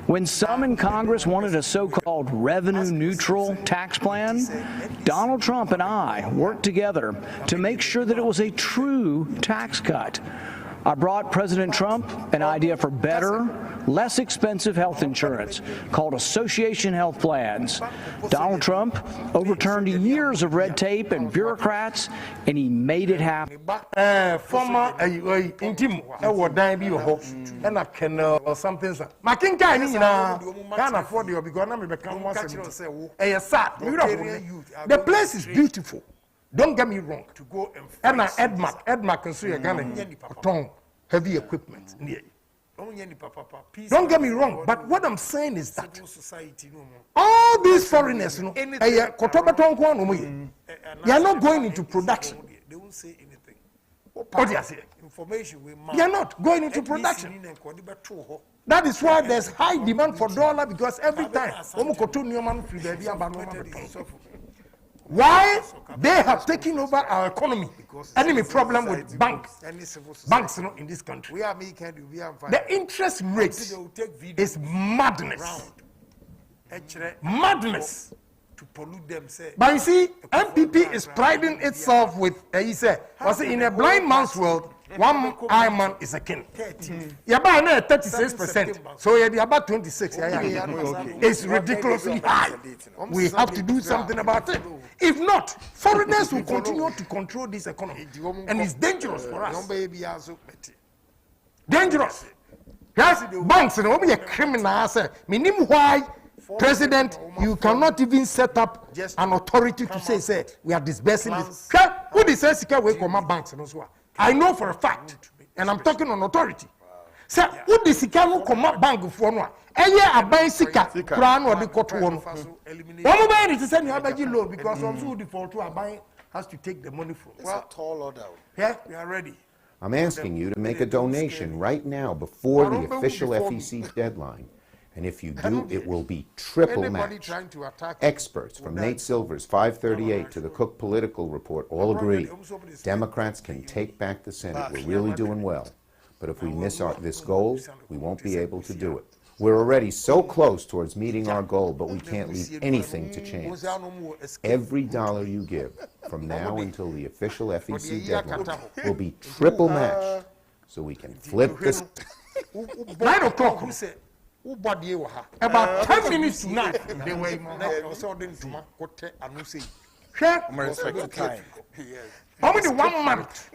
When some in Congress wanted a so-called revenue-neutral tax plan, Donald Trump and I worked together to make sure that it was a true tax cut. I brought President Trump an idea for better, less expensive health insurance called Association Health Plans. Donald Trump overturned years of red tape and bureaucrats, and he made it happen. Former intim and I can or something. My king can't afford you because I'm become once the place is beautiful. Don't get me wrong. To go and Edmark can see a gun heavy equipment. Don't get me wrong, but what I'm saying is that all these foreigners, they are not going into production. They won't say anything. What do you say? They are not going into production. That is why there's high demand for dollar, because every time why they have taken over our economy. Enemy problem with banks in this country. The interest rate is madness. Madness. To pollute them, say. But you see, MPP is priding itself with, he said, in a blind man's world, one eye man is a king. You're about 36%, so you're about 26. It's ridiculously high. We have to do something about it. If not, foreigners will continue to control this economy, and it's dangerous for us. Dangerous. Yes, banks, and only a criminal. Minimum why. President, you cannot even set up an authority to say, we are disbursing this. Who decides to wake up my banks? I know for a fact, and I'm talking on authority. Say, who decides to come up bank for one? I buy Sika, Crown or the court one. One man is saying you have a loan because some who default to a buy has to take the money from. It's a tall order. Yeah, we are ready. I'm asking you to make a donation right now before the official FEC deadline. And if you do, it will be triple matched. Experts from Nate Silver's 538 to the Cook Political Report all agree Democrats can take back the Senate. We're really doing well. But if we miss this goal, we won't be able to do it. We're already so close towards meeting our goal, but we can't leave anything to chance. Every dollar you give from now until the official FEC deadline will be triple matched, so we can flip this. 9 o'clock. About 10 minutes to 9, they were only 1 month.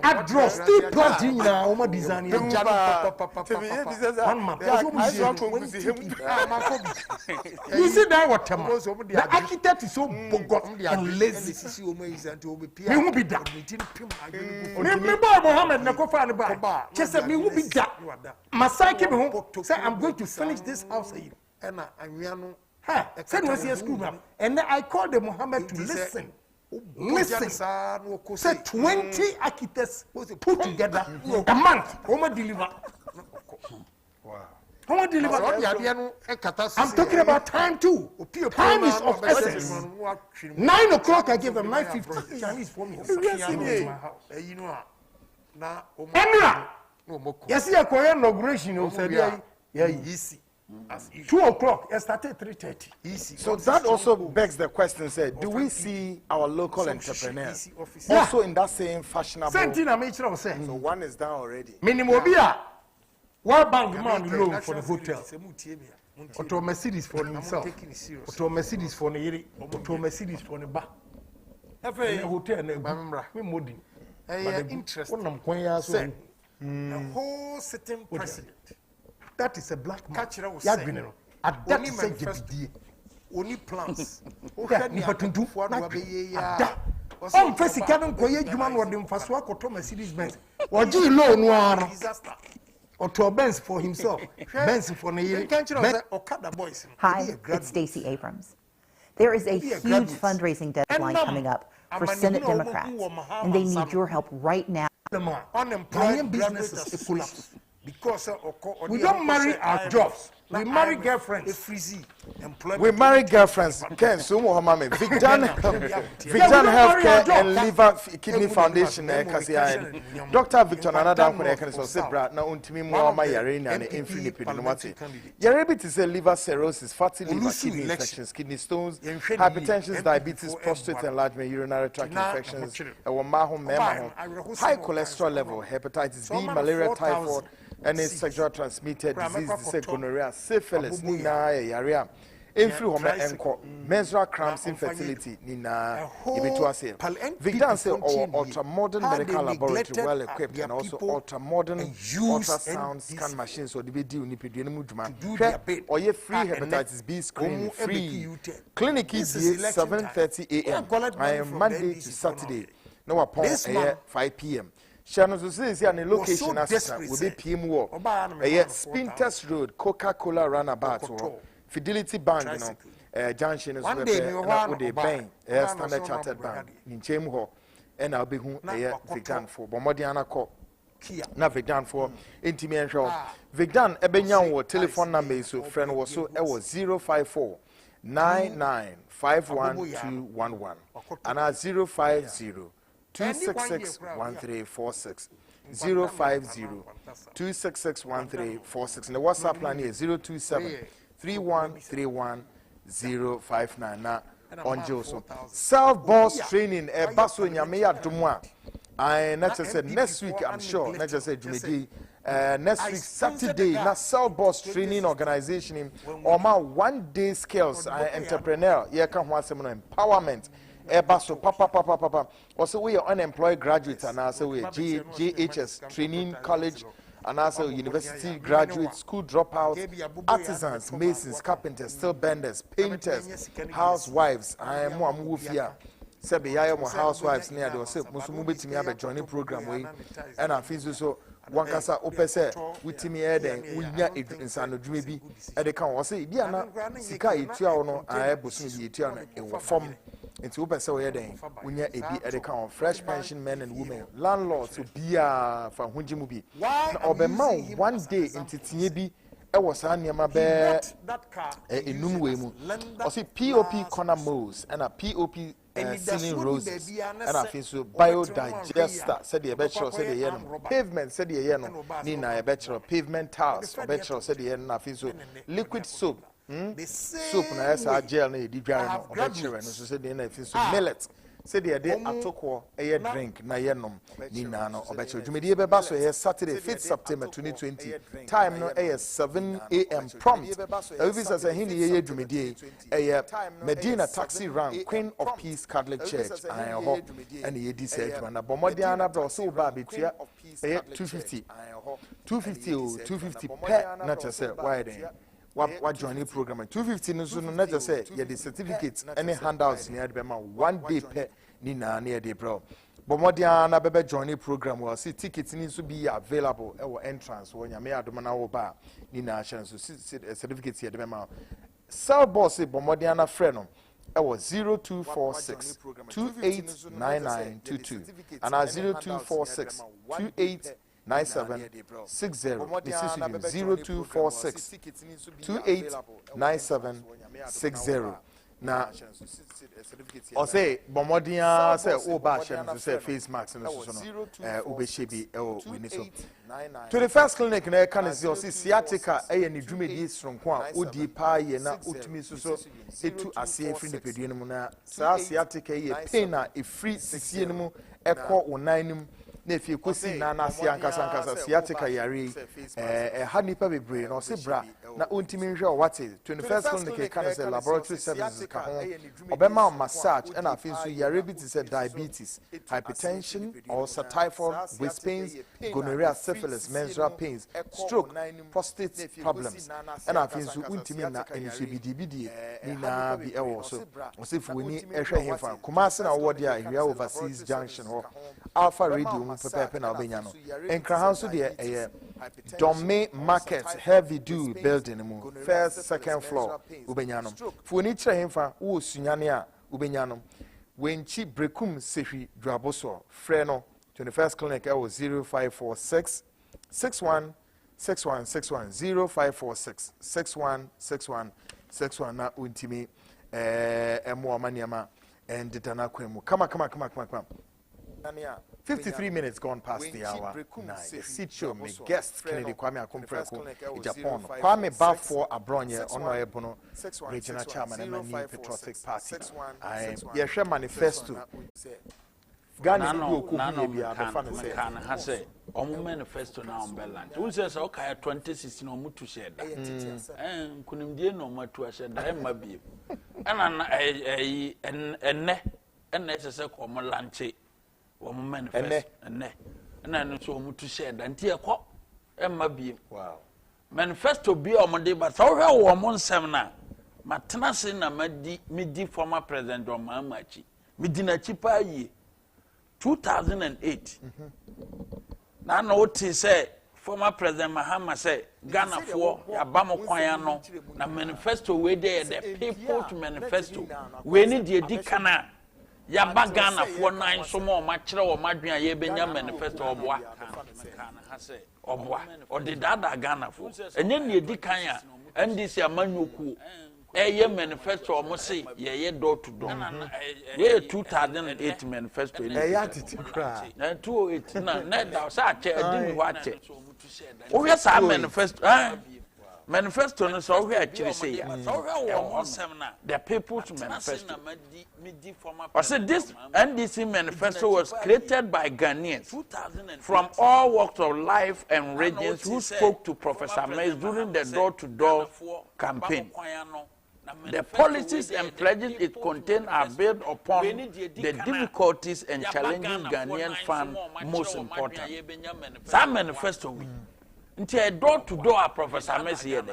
I draw still planting now. 1 month. You see that what the architect is so bogus and lazy. He won't be that. Remember Mohammed Nakofa and Ba. Just said me won't be that. Masai came home. Say I'm going to finish this house. Said was here school, and then I called the Mohammed to listen. Listen, say 20 architects put together a month. How deliver? Wow. How deliver? I'm talking about time too. Time is of essence. 9 o'clock, I give them 9:50. Chinese for me. You know, now, yes, you are inauguration. You said, yeah, easy. 2 o'clock, it started 3:30. Easy. So that also begs the question: said, do we see our local entrepreneurs also in that same fashionable? So one is down already. Minimum World Bank man loan for the hotel. Auto Mercedes for himself. Auto Mercedes for the Auto Mercedes for the bar. Every hotel me modin. Interesting. A whole sitting president. That is a black man. At that stage, only plans. On first, you can't go yet. You man what them first work auto Mercedes Benz. Or do you know no disaster? Auto Benz for himself. Benz for the boys. Hi, it's Stacey Abrams. There is a huge fundraising deadline coming up for Senate Democrats, and they need your help right now. Unemployed businesses collapse. Because we don't marry our jobs. We marry girlfriends. We marry girlfriends. Ken, so Mohammed, Vicdan Healthcare and Liver Kidney Foundation. Dr. Victor Anada can say, "Brad, now untimi mo ma yare na ne infini pedinomati. Yare bi say liver cirrhosis, fatty liver, kidney infections, kidney stones, hypertension, diabetes, prostate enlargement, urinary tract infections, high cholesterol level, hepatitis B, malaria, typhoid." Any sexual transmitted disease, gonorrhea, syphilis, nina, yaria, influenza, enco, menstrual cramps, infertility, nina, ibituase. Vicdan say our ultra-modern medical laboratory well equipped and also ultra-modern ultrasound scan machines or DVD unipidu mujuma. Or ye free hepatitis B screening free. Clinic is 7:30 a.m. I am Monday to Saturday. No upon 5 p.m. Shano to say the location assistant will be PM War. Spinters Road, Coca-Cola Runabout or Fidelity Bank, you know, Junction is with the bank, Standard Chartered Bank, in Chamho, and I'll be who Vicdan for Bomodiana Co. Na Vicdan for intimate show. Vicdan Ebenyan telephone number is friend was so it was 054 9951 and 050 266-1346 050-266-1346 and the WhatsApp line is 027-3131-059 na on Joso South Boss training baso nyame adumwa I not just said next week I'm sure not just said Jumedi next week Saturday na South Boss training organization or my 1 day skills entrepreneur here can want some empowerment Basso, papa. Also, we are unemployed graduates, and also we are GHS training college, and also university graduates, school dropouts, artisans, masons, carpenters, steel benders, painters, housewives. I am more Mufia. Sebi, I am housewives near the Osip, Musumubi to me have a joining program way, and I feel so. One casa opese with me eden unya insano dwumebi e de kan wo se bia na sika etua no a bosu bi etua no e wo form nti opese wo eden unya ebi e de kan fresh pension men and women landlords bia fa honjimu bi na obema 1 day ntitiye bi e wo sa niam be enum we mu o se POP corner moles and a POP ceiling roses and I feel so biodigester said the bachelor said the yen pavement said the yen nina a bachelor pavement tiles for bachelor said the yen I feel so liquid soap soap na esa gel na di dware no bachelor no so said the yen I feel so millet said the day atoko a drink na yenom nina no bachelor jumedi be baso here Saturday 5th September 2020 time no 7 a.m. prompt every says a hindi ye jumedi Medina taxi rank Queen of Peace Catholic Church and ye di say na bomodiana bro so ba betua 250 per na chese why then what joining program 250 no so na just say ye the certificates any handouts near the 1 day per ni na near the bro bomodiana bebe joining program will see tickets need to be available or entrance when nyame adoma na wo ba ni na chance so certificates here the South Boss bomodiana friend was 0246 289922 and 0246 289760. This is 0246 289760. Now, I say, Bomodia say, oh, Bashan, say, face mask and so Ubeshibi, Winiso. To the first clinic, and I can see sciatica, and Drumedis from Quan, Udi Pai, and Utimiso, it to a safe free pedinumuna, sciatica, a paina, a free Sicianum, a court or ninum. If you could see Nana Sianca sciatica yari, a honey pebby brain or Sibra, na Untimisha, what is 21st clinic can say laboratory services, Obama massage, and I feel so yaribit is a diabetes, hypertension, ulcer, typhoid, waist pains, gonorrhea, syphilis, menstrual pains, stroke, prostate problems, and I feel so Untimina and CBDBD, Nina be also, as if we need a shame for Kumasan or Wadia in your overseas junction or Alpha Radio. Pepe na Obenyano. Enkrahanso de Dome Market Heavy Dew building mu first second floor Obenyano. Funi kire hemfa wo sunyane a Obenyano. Wenchi brekum sehi dwaboso frɛ no 21st clinic I was 0546 61 6161 0546 61 61 61 na untimi emo amaniama and ditana kwemu. Come. 53 minutes gone past the hour. Nah, the seat show me guest Kennedy Kwame Akompreko in Japan. Kwame Bafo Abronye Onoebono Regional Chairman MNE Patriotic Party. I share manifesto. Ghana no say manifesto now Belland. Who says okay 2016 no mutu share that. Kunimdie no matu share that mabi. And necessary common lanche. Woman manifest and then so much said and tear cop and maybe wow manifesto be on Monday, but so her woman seminar Matanasin and midi former president of Mamachi Midina Chipa ye 2008. Now, what he said, former president Mahama said, Ghana for Abamo Kwayano, na manifesto we there, the people's manifesto, we need the Dikana. Yaba Ghana for 9 so more match or Madria Yebenya manifesto or bois or the Dada Ghana for and then ye Dikanya and this Yamanuku a manifesto or Mosi ye door to door. Ye 2008 manifesto in a cry and 208 net such a didn't watch it. Oh, yes, I manifesto. Manifesto no so we actually say the people's manifesto. I said this NDC manifesto was created by Ghanaians from all walks of life and regions who spoke to Professor Mays during the door-to-door campaign. The policies and pledges it contained are built upon the difficulties and challenges Ghanaians found most important. Some manifesto until a door-to-door Professor Messi here.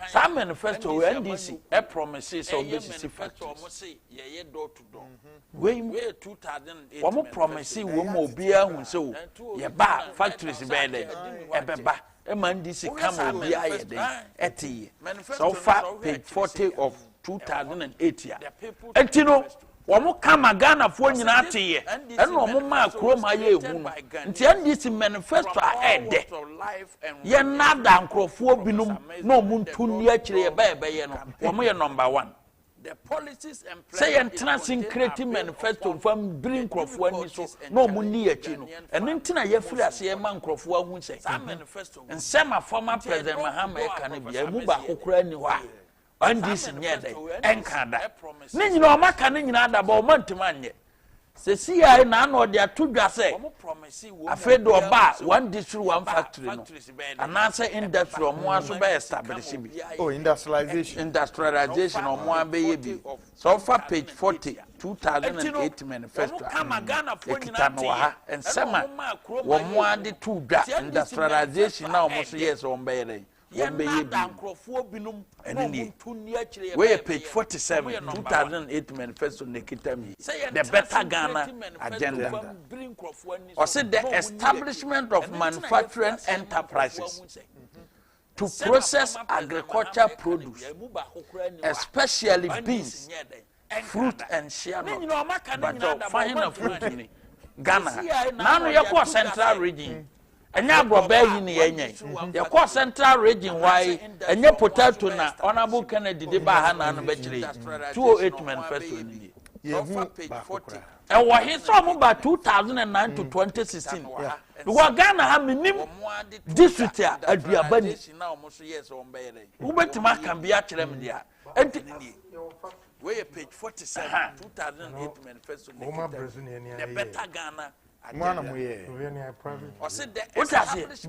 Some manifesto NDC a promises of this factories. We 2008. One promise we will be a so ye ba factories bed a beba a mandisi come be a day. So far page 40 of 2008 and you know Omo kama Ghana for nyina ate and omo ma kroma ye ehu no nti NDC manifesto a ede ye nada nkrofo binum no muntu ni akire ye ba ye no omo ye number 1 the policies and say entrance creative manifesto from bring nkrofo ani so no omo ni achi no eno ntina ye free ase ye ma nkrofo ahu se manifesto and sema former president Mahama e kan bia mu ba kokora ni ho and this nyede enkada ni nyina o maka ni nyina da ba o mantimanye se si ai na na o de atodwa se afedo oba one district one factory no anase industry o mo aso ba establish bi industrialization o mo abeye bi so far page 40 2008 manifesto ekitano ha ensema wo mo ade tudwa industrialization na o mo so yes o mbeyere where page 47 2008 manifesto nekitami the better Ghana agenda or said the establishment of manufacturing enterprises to process agriculture produce, especially beans, fruit and shea nut. But find a fruit in Ghana. Now you call Central region. And ya brobe yi ni yenye. You call Central region why and your potato na Honorable Kennedy de ba ha na no betri 208 manifesto ni. Page 40. And what he saw about 2009 to 2016. Because Ghana have minimum district here at Biabani. Ubetima can be actually media. And where page 47, 2008 manifesto. The better Ghana. What I say,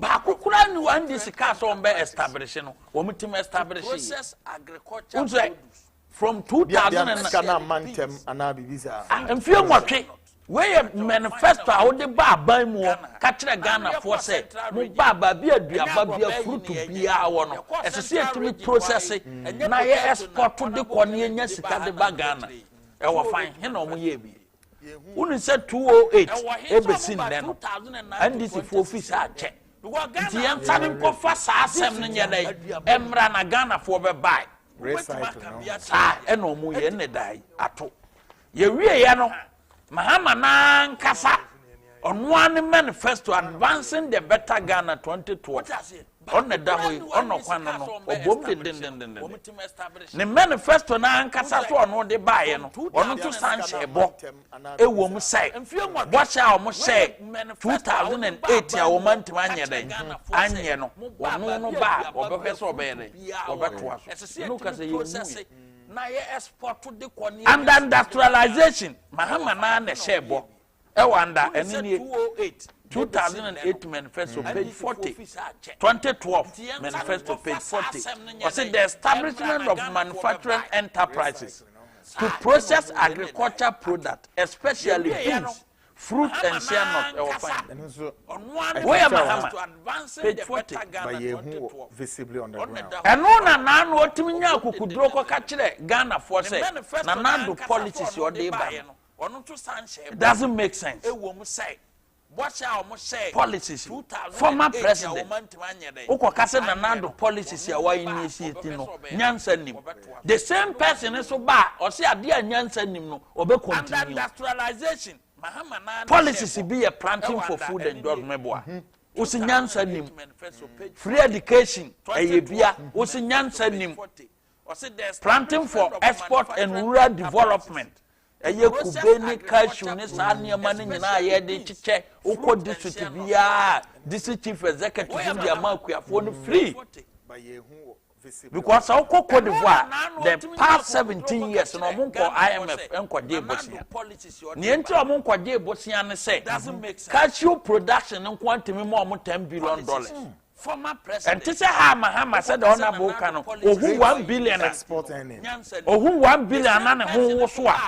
Bakukura ni one this cast on by establishing, woman establishing process agriculture. From 2000 and few more where manifesto how the baba more catch Ghana for say baba be a fruit to be our as a see processing and now export to the Cornelia Sika de Bagana. Our fine him on yebi. When said 208 every sin then and this is for fish check. The answer for fast 7 years Emra na Ghana for the buy. Eno mu ye ne dai ato ye wie ye no mahama na nkasa ono an manifesto advancing the better Ghana 2020 on the dahoy ono kwan no obom den ne manifesto na nkasa so ono de bae no ono to sanche bo ewo mu sai bo sha o mu sai 2008 ya o mantim anye den anye no ono no ba obehweso obeyere obeto aso no kasa ye na ye export to the Cornelia and industrialization mahama na na shebo Ewanda and 2008 manifesto page 40 2012 manifesto page 40 was it the establishment of manufacturing enterprises to process agriculture product especially beans, fruit and shea nut where Mahama page 40 visibly on the ground and no na no otiminya kukudro ko ka kire Ghana for say na nando policies your dey by it doesn't make sense. Policies. Former president. Oko kase na nando policies ya wa initiate no. Nyansa nim. The same person is so ba. Osi ade a nyansa nim no. Obe continue. Industrialization. Policies be a planting for food and drug meboa. Osi nyansa nim. Free education. Eyebia. Osi nyansa nim. Planting for export and rural development. Eye kubeni cashew ne sa niam ne nyina ye de chiche uko district bia district chief executive India makuafo no free because uko Cote d'Ivoire the past 17 years no monko IMF enkwade bosia ne enti o monkwade bosia ne say cashew production nkwantimi mo $10 billion. Former president. And Mahama said the honorable canon. Oh, who 1 billion export any? Oh, who 1 billion and who was what?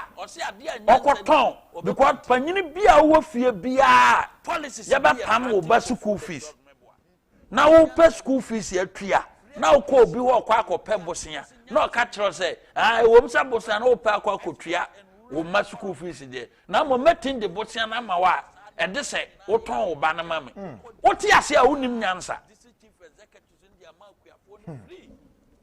Okoton. Because Panini Bia will fear Bia. Policies. Yaba Pam will buy school fees. Now, pay school fees here, Tria. Now, call be walk or Pebosia. No catcher say, I won't suppose an old pack or Tria. Will my school fees there. Now, we're meeting the Botsian Amawa. And they say, Oton Banamami. What Yasia Unim answer?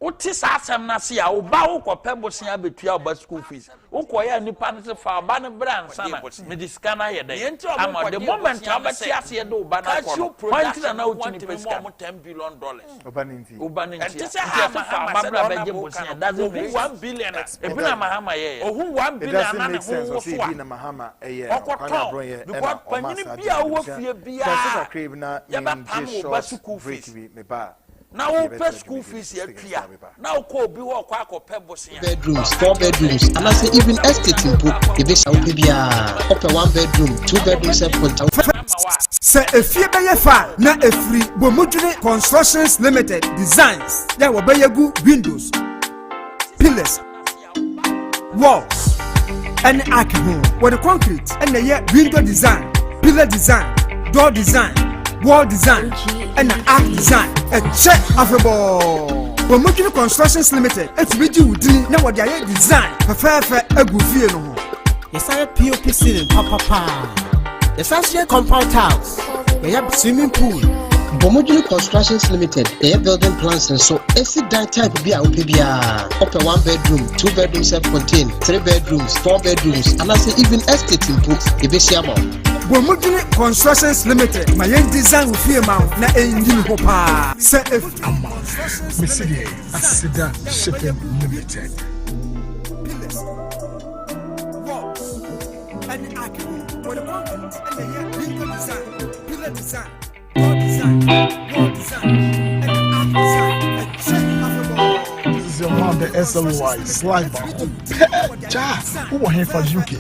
Uti asem na se a oba wo kope bosia betua oba school fees ukoya nipa ne se fa oba ne brand sana medical na ye dey ama the moment abati ase do oba na ko point na utini pesika $10 billion oba ninti enti se ha fa bra beje bosia doesn't make 1 billion ebi na Mahama ye ohu 1 billion na ne ho so a na Mahama eye okotɔ because panyini bia wo fie bia so crave na me oba school fees me ba now pay school fees here clear. Now call be walk pay bosia. Bedrooms, 4 bedrooms, and I say even estate in book. If it's out be up 1 bedroom, 2 bedrooms, Say if you be fa na free Bomudune Constructions Limited Designs. There will be good windows, pillars, walls, and arch with the concrete and the window design, pillar design, door design, wall design, and the arch design. A check of a ball. Bomudune Constructions Limited. It's with you, now what they design. Prefer a good feel. Yes, I have POP ceiling, papa. Yes, I see a compound house. We have swimming pool, Bomojulu Constructions Limited, air building plans and so AC type be a upibia. Upper 1 bedroom, 2 bedrooms self-contained, 3 bedrooms, 4 bedrooms, and I say even estate in Pook, Ibisiamo. Bomojulu Constructions Limited, my young design with fear mount, na engine hopa. Say if Missy Asida Shipping Limited. And I can what about it? And the design, pillar design. This is your man, the SLY Slimer. Cha, who was here for UK?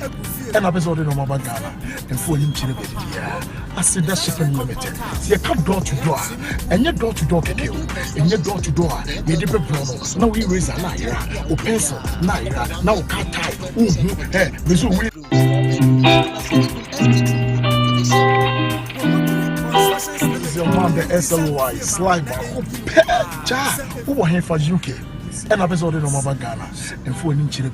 An episode in Ghana and for him to I said that Shipping Limited. See, you come door to door, and your door to door can kill, and your door to door, you did a brono. Now we raise a naira, or pencil, naira, now cat tie, hey, Missouri. Your man, the SLY Slimer. Cha, who was here for UK? An episode in Ghana and for him to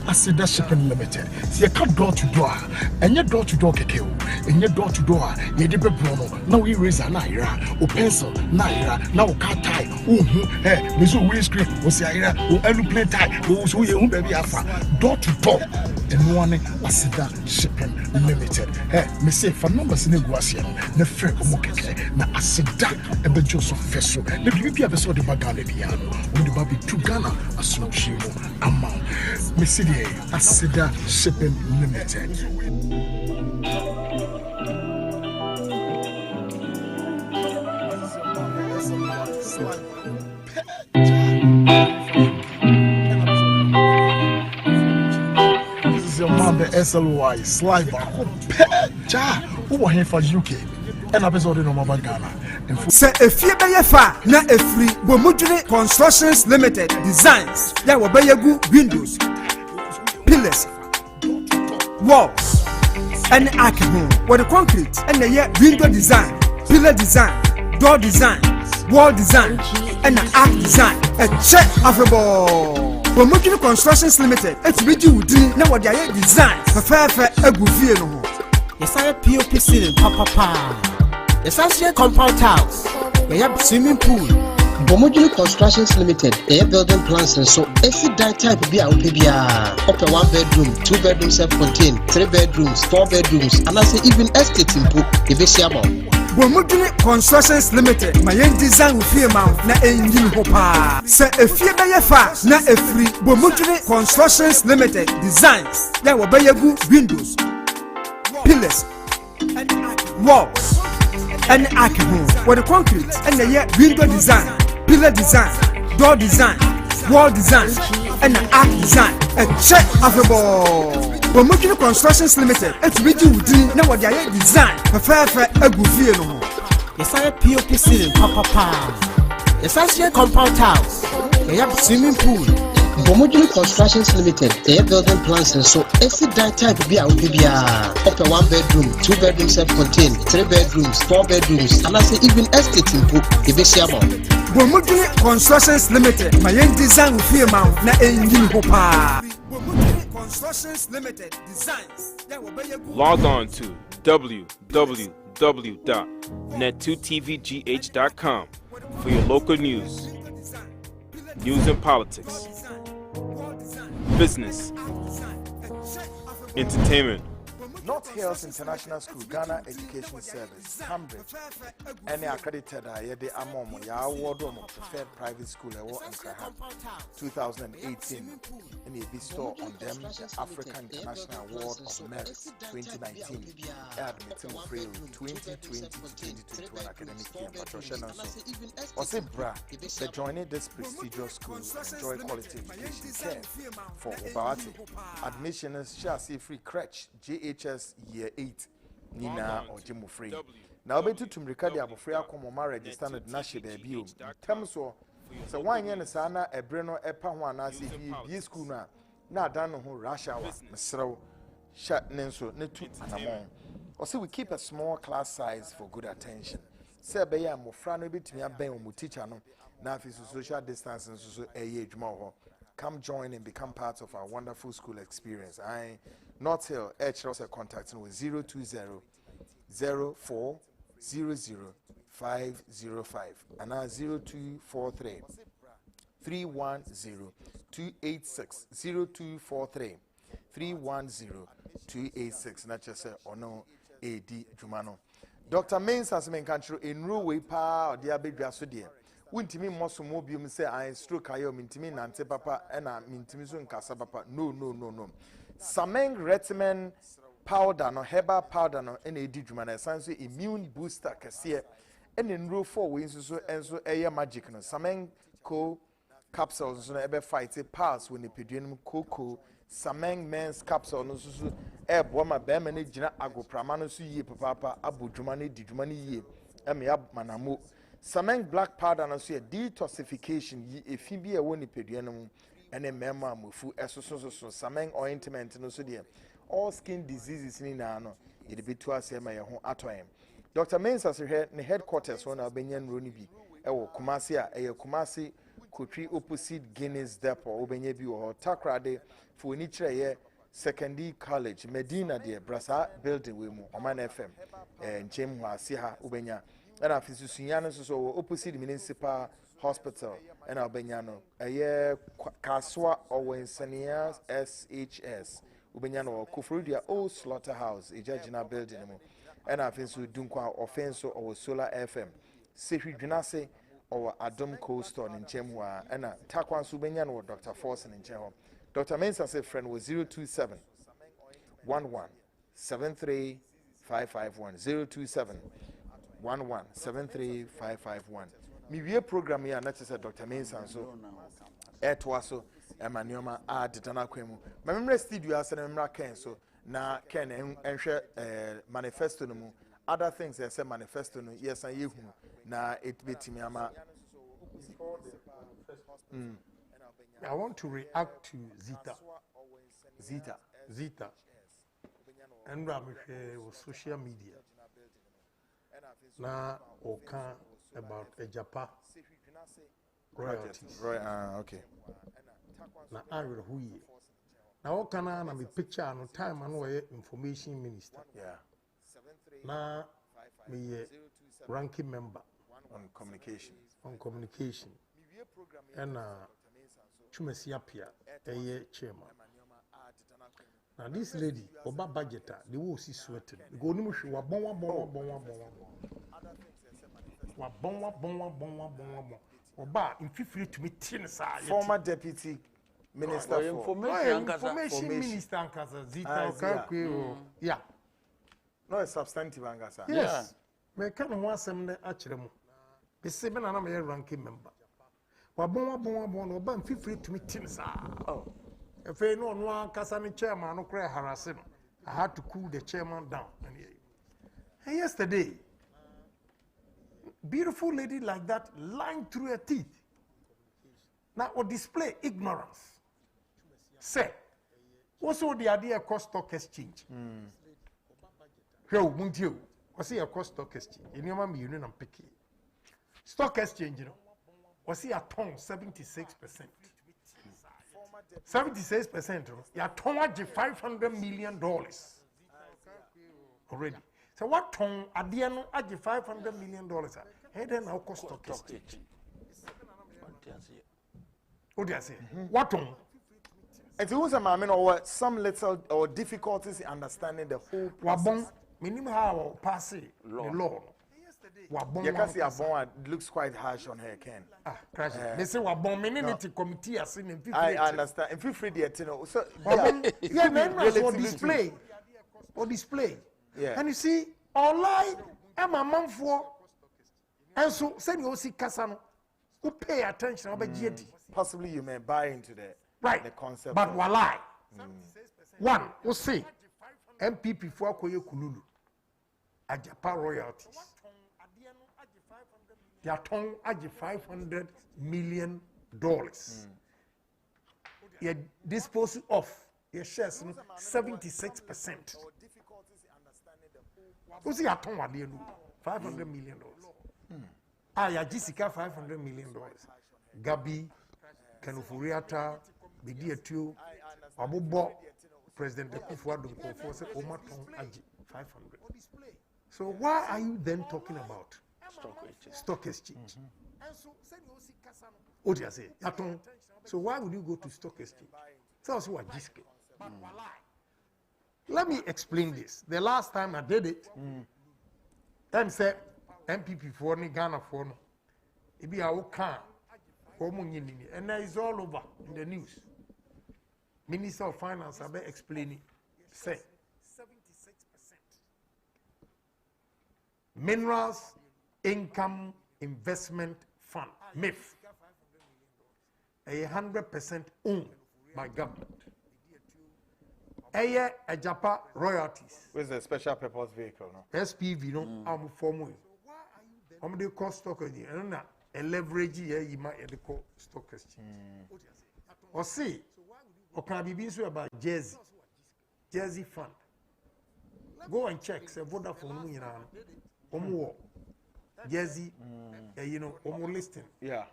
I said that Shipping Limited. See, you come door to door, and your door to door can kill, and your door to door, you did a brono. Now we raise a naira, or pencil, naira, now cat tie, hey, Missouri screen, was the ira, or aeroplane tie, who you baby alpha, door to door. And one Asida Shipping Limited. Hey, me say for numbers in the Guasian, the fair Mokeke, na Asida, and the Joseph Fesso, the beauty of the Sodi Bagale Piano, with the Baby to Ghana, a Suchimo, amount. Me say Asida Shipping Limited. The SLY Slimer. Cha, who was here for UK? An episode in Ghana. Say if you buy a far, not a free Bomojulu Constructions Limited designs. There will buy a good windows, pillars, walls, and archive with the concrete and the window design, pillar design, door design, wall design, and the arch design. A check of a ball. Bomojulu Constructions Limited, it's with you, now what they design, a fair a good view. Yes, I have POP ceiling, papa. Yes, I see a compound house. We have swimming pool. Bomojulu Constructions Limited, air building plans and so AC type be a upibia. Upper 1 bedroom, 2 bedrooms self-contained, 3 bedrooms, 4 bedrooms, and I say even estate in Pook, Ibisiamo. Bomojulu Constructions Limited, my young design with fear mount, na engine hopa. Say if you buy a far, na a free Bomojulu Constructions Limited designs. There will buy a good windows, pillars, walls, and archive with the concrete and the window design, pillar design, door design, wall design, and the arch design. A check of a ball. Bomojulu Constructions Limited, it's with you, now what they design, a fair a good view. Yes, I have POP ceiling, papa. Yes, I see a compound house. We have swimming pool. Bomojulu Constructions Limited, air building plans and so AC type be a upibia. Upper 1 bedroom, 2 bedrooms self-contained, 3 bedrooms, 4 bedrooms, and I say even estate in Pook, Ibisiamo. Bomojulu Constructions Limited, my young design with fear mount, na engine hopa. Bomojulu Constructions Limited designs. Log on to www.net2tvgh.com for your local news and politics, business, entertainment. North Hills International School, Ghana Education Service, Cambridge, any accredited the Amomo, ya award preferred private school in 2018, and a bestow on them the African International Award of Merit 2019, admitting free 2020 to 2021 academic year. Or say, bra, they joining this prestigious school and enjoy quality education care for Obawati. Admissions shall see free crèche, GHS year 8 Nina or Jimo free. Now be to record the Abofrea Comoma register at Nashi debut. Temso so 1 year sana a Breno Epa Wana CB school na dano who Russia was Mesro Shat Nenso Netu Anamon. Or so we keep a small class size for good attention. Say Beya Mofrano bit me a ben teacher no now if social distance and so a age more. Come join and become part of our wonderful school experience. North Hill, H. Ross contacting with 020-0400-555. 505 and 0243 310 286 0243 310 286 na chese ono edi jumano Dr. Mains as men country in Ruwe pa or the abedwa so de wuntimi moso mo biom say I stroke ayo mintimi nante papa na mintimi so nkasa papa no Sameng Retmen powder no herbal powder no na edi jumano sanso immune booster kase and in row 4 we so enso eye magic no Sameng co capsules no ebe fight a pass when the pedunum cocoa Sameng men's capsule no so ebo ma be ma ne gina agoprama no so yie papa abodwuma ne didwuma ne yie eme ya manamo Sameng black powder no so detoxification yi efi bi e woni pedunum ene mema amofu esoso Sameng ointment no so de all skin diseases ni na no e de betu ase ma ye ho atoem Dr. Mains as ne headquarters on Albanian Roni bi ewo Kumasi a eye Kumasi Kotri opposite Guinness Depot obenye bi wo takrade for ni kire secondary college Medina de Brasa building we mu Oman FM nchem ho ase ha obenya na afisusunya no so opposite municipal hospital and obenya no eye Kaswa Owensania SHS obenya no Kufrudia Old Slaughterhouse ejagina building mu and I think so dunkwa offense or Solar FM Sefi Dwunase or Adom Cold Store in Chemwa and Takwan Subenya or Dr. Forson in Chemwa. Dr. Mensa said friend was 027 11 73 551 027 11 73 551. Me we program here not just Dr. Mensa so etwaso emanioma adetana kwemu. Memre studio asa na memra ken so na ken enhwe manifesto no mu other things they say manifesto no yes and yehu na it betimi ama I want to react to Zita and on social media na oka about a Japan royalties okay na arre huye na oka na me picture no time no information minister na me ranking member on communication and Chumesi Apia chairman. Now this lady oba budgeter the wo si sweating go nimu hwe wa bon oba mfifiri to me tin sa former deputy minister for information minister ankasa Zita Okakwe yeah no a substantive ankasa yes me kan ho asem ne akire mu be se be na na me ranking member wa bon oba mfifiri to me tin sa if I know one Kasani chairman, no cry harassing. I had to cool the chairman down. And yesterday, beautiful lady like that lying through her teeth. Now, or display ignorance. Say, what's all the idea of cost stock exchange? What's the cost stock exchange? In your mommy, union and picky. Stock exchange, you know, was he a ton 76%. 76%. You are $500 million already. So what ton at the end of $500 million? Hey, then our cost of exchange. What do you say? What ton? And so, or some little or difficulties in understanding the whole process. Minimum how pass the law. You can see a bon looks quite harsh on her, Ken. They say what bon committee as in I understand. And feel free to know. So display. Yeah. And you see, online I'm a man for and so send you see Kasano who pay attention about GT. Possibly you may buy into the concept. But walai. One, we'll see MPP for Koyo Kululu. A Japan royalties. They are tongue at $500 million. You dispose of your shares 76%. Who's your tongue at the end? $500 million. Ya Jessica $500 million. Gabi, Kanufuriata, Bidiatu, Abubo, President Kufuadu, Kofor said, Oma tongue at 500. So why are you then talking about stock exchange. What do you say? So why would you go to stock exchange? So what jiske. Let me explain this. The last time I did it, them said MPP for ni Ghana for no. It be our car. And that is all over in the news. Minister of Finance have been explaining. Say 76%. Minerals Income Investment Fund, MIF, 100% owned by government. A Japa royalties. Where's the special purpose vehicle? No? SPV, no, I'm forming. I'm the cost stock and a leverage here, you might have the stock exchange. Or see, or can be so about Jersey Fund. Go and check, say Vodafone, you know, Jersey, you know, listing. Yeah,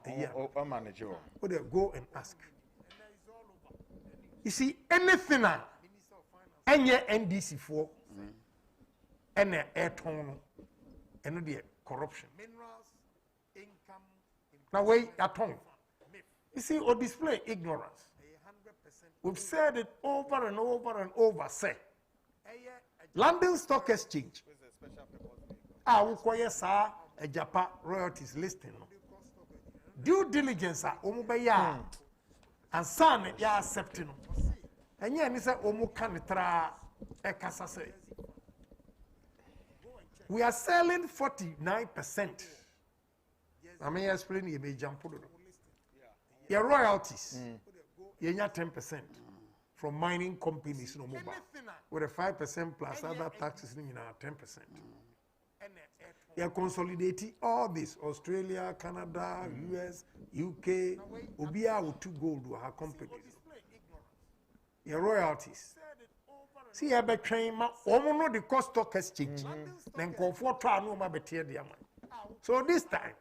a manager. Go and ask. You see, anything any NDC for any air tone and the corruption. Now wait at home. You see, or display ignorance. We've said it over and over and over. Say, London Stock Exchange. I will call yes, sir, a Japan royalties listing. Due diligence, Omubeya, and son, ya accepting. And yeah, Mr. Omu Kanitra, Ekasa say. We are selling 49%. I may explain you may jump. Your royalties, you have 10% from mining companies no mobile. With a 5% plus other taxes, you know, 10%. You are consolidating all this Australia, Canada, US, UK, Obia with 2 gold to our companies. Your royalties. See, I bet train my own the cost stock exchange. Then go for trial no matter the So this time,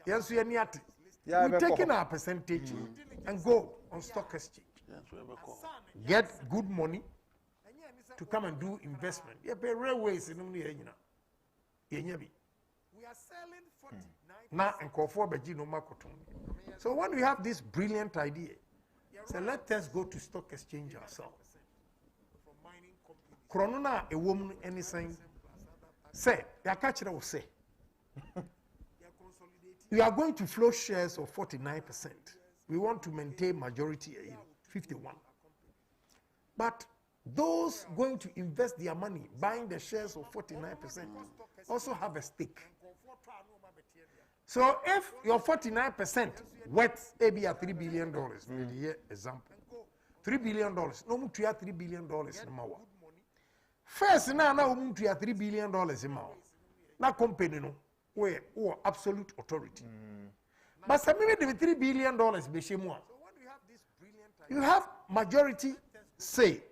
yes, we are near it. We're taking our percentage and go on stock exchange. Get good money to come and do investment. You pay railways in the we are selling 49%. Now and call for Bejino Makoton. So when we have this brilliant idea, so let us go to stock exchange ourselves. Chronona, a woman, anything, say, the catcher will say, we are going to flow shares of 49%. We want to maintain majority, 51. But those going to invest their money buying the shares of 49% also have a stake. So if your 49% worth maybe a $3 billion, maybe example, $3 billion, no more to $3 billion in Mawa. First, now we to $3 billion in Mawa. Now company no, where absolute authority. But some maybe the $3 billion be more. You have majority say.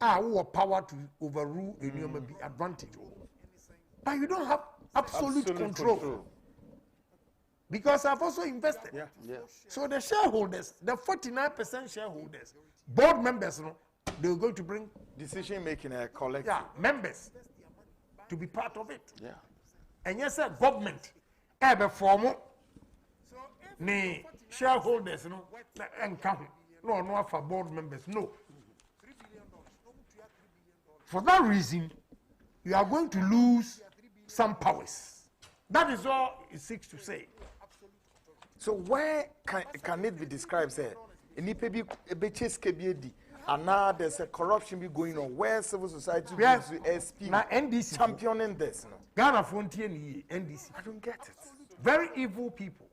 Who power to overrule any maybe advantage. But you don't have absolute control. Because I've also invested. Yeah. So the shareholders, the 49% shareholders, board members, you know, they're going to bring decision making a collective. Yeah, members to be part of it. Yeah. And yes, sir, government ever formal ni shareholders, you know, and count. No, for board members, no. For that reason, you are going to lose some powers. That is all it seeks to say. So where can it be described, say, and now there's a corruption be going on where civil society is SP now NDC championing this? No? Ghana Frontier NDC. I don't get it. Very evil people.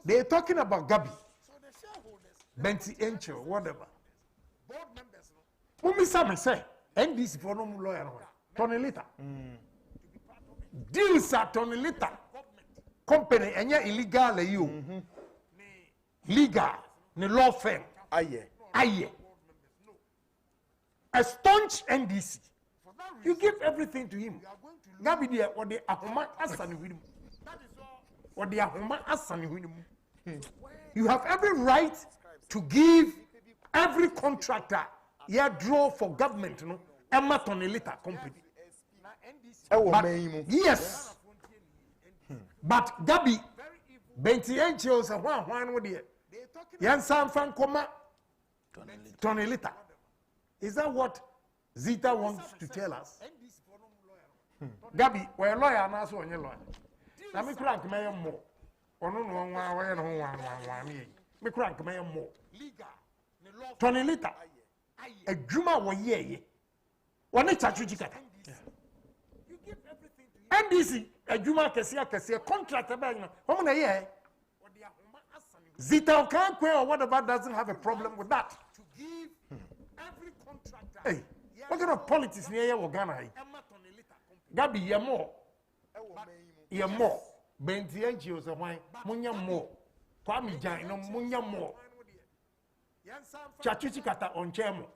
They're talking about Gabi, Benti Encho, whatever. Who say NDC for no lawyer, Tony Lita. Deals at Tony Lita. Company and yet illegal you. Legal, the law firm. Aye. A staunch NDC. You give everything to him. Gabi dia or the Ahoma Asani with him. Or the Ahoma Asani with him. You have every right to give every contractor draw for government, no? Emma Tonelita company. But, yes, But Gabi, Benti Angels and one with the Yan Sam Fan Coma Tony Lita. Is that what Zita wants to tell us? Gabi, we're a lawyer and also a lawyer. Now, me crank me more. Or no, me crank me more. Tony Lita, a Juma wa ye. One chachuchikata. NDC, a Juma Cassia contract about home a year. Zita Okankwe or whatever doesn't have a problem with that. Hey, what kind of politics near you, Ghana? Gabi, you're more. You're more. Benti NGOs are why Munya more. Kwame Jan, no Munya more. Chachuchikata on Chemo.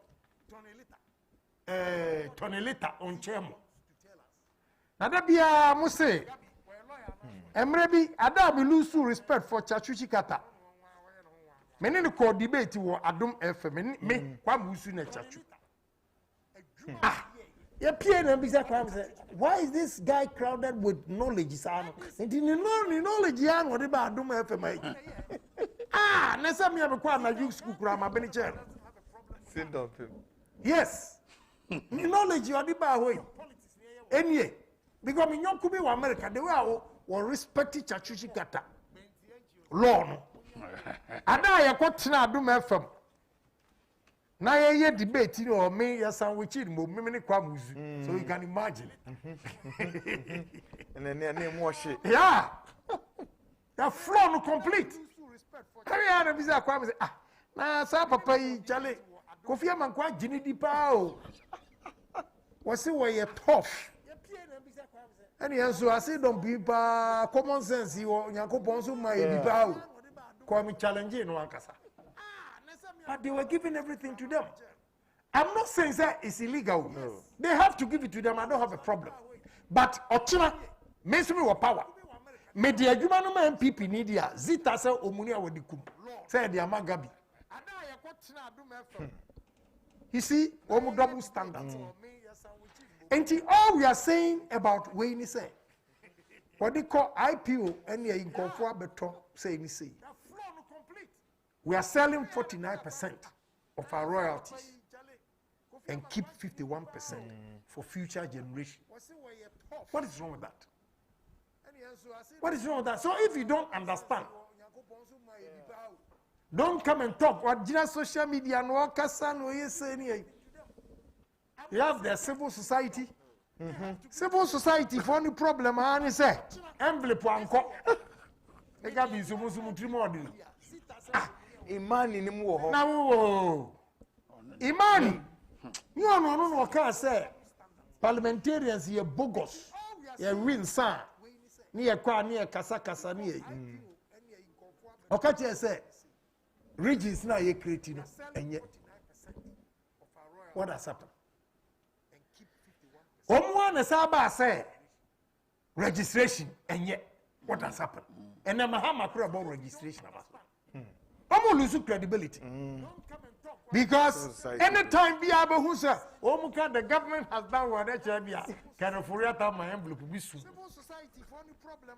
Tonelita on Chemo. Nadabia Muse. Emrebi, Adabi lose respect for Chachuchikata. Many the court debate were Adum FM. Me, Kwamusu ne Chachu. Why is this guy crowded with knowledge? And in the knowledge, young or about Adum FM. Nessa me have a quite my youth school grammar, Benicher. Sit down, yes. Knowledge you are the bar way. Any because in your Kubi America, they were respecting Chachuchikata. Law. Ada yakotina Adum FM. Na ye debate you know me ya sandwich mo me kwamuzu. So you can imagine. And then name wash it. Yeah. The floor no complete. Carry on and visa kwamuzu. Ah. Na sa papa yi chale. Kofi amankwa jini di pa o. Wasi we tough. And so I say don't be common sense you Yakobon so my di pa o. Kwame challenge no ankasa. But they were giving everything to them. I'm not saying that it's illegal. No. They have to give it to them. I don't have a problem. But Ochina makes me with power. Media Jumano MPP Nidia Zita say Omunia Wadikum. Say the Amagabi. You see, Omu double standards. And all we are saying about Wayne say what they call IPO and in Conform Beton say ni say. We are selling 49% of our royalties and keep 51% for future generations. What is wrong with that? What is wrong with that? So if you don't understand, don't come and talk. What social media and what you say? You have the civil society. Civil society for any problem, and say envelope anko. They got be sumu Imani ni mu ho. Na wo. Imani. You no can say parliamentarians ye bogus. Ye win san. Ni ye kwa ni ye kasa ni ye. Okache say regions na ye create no enye. What has happened? Omwa na saba say registration enye. What has happened? And then Mahama pray about registration about. I'm losing credibility. Because anytime be able who say, oh, the government has done what they can afford my envelope be soon.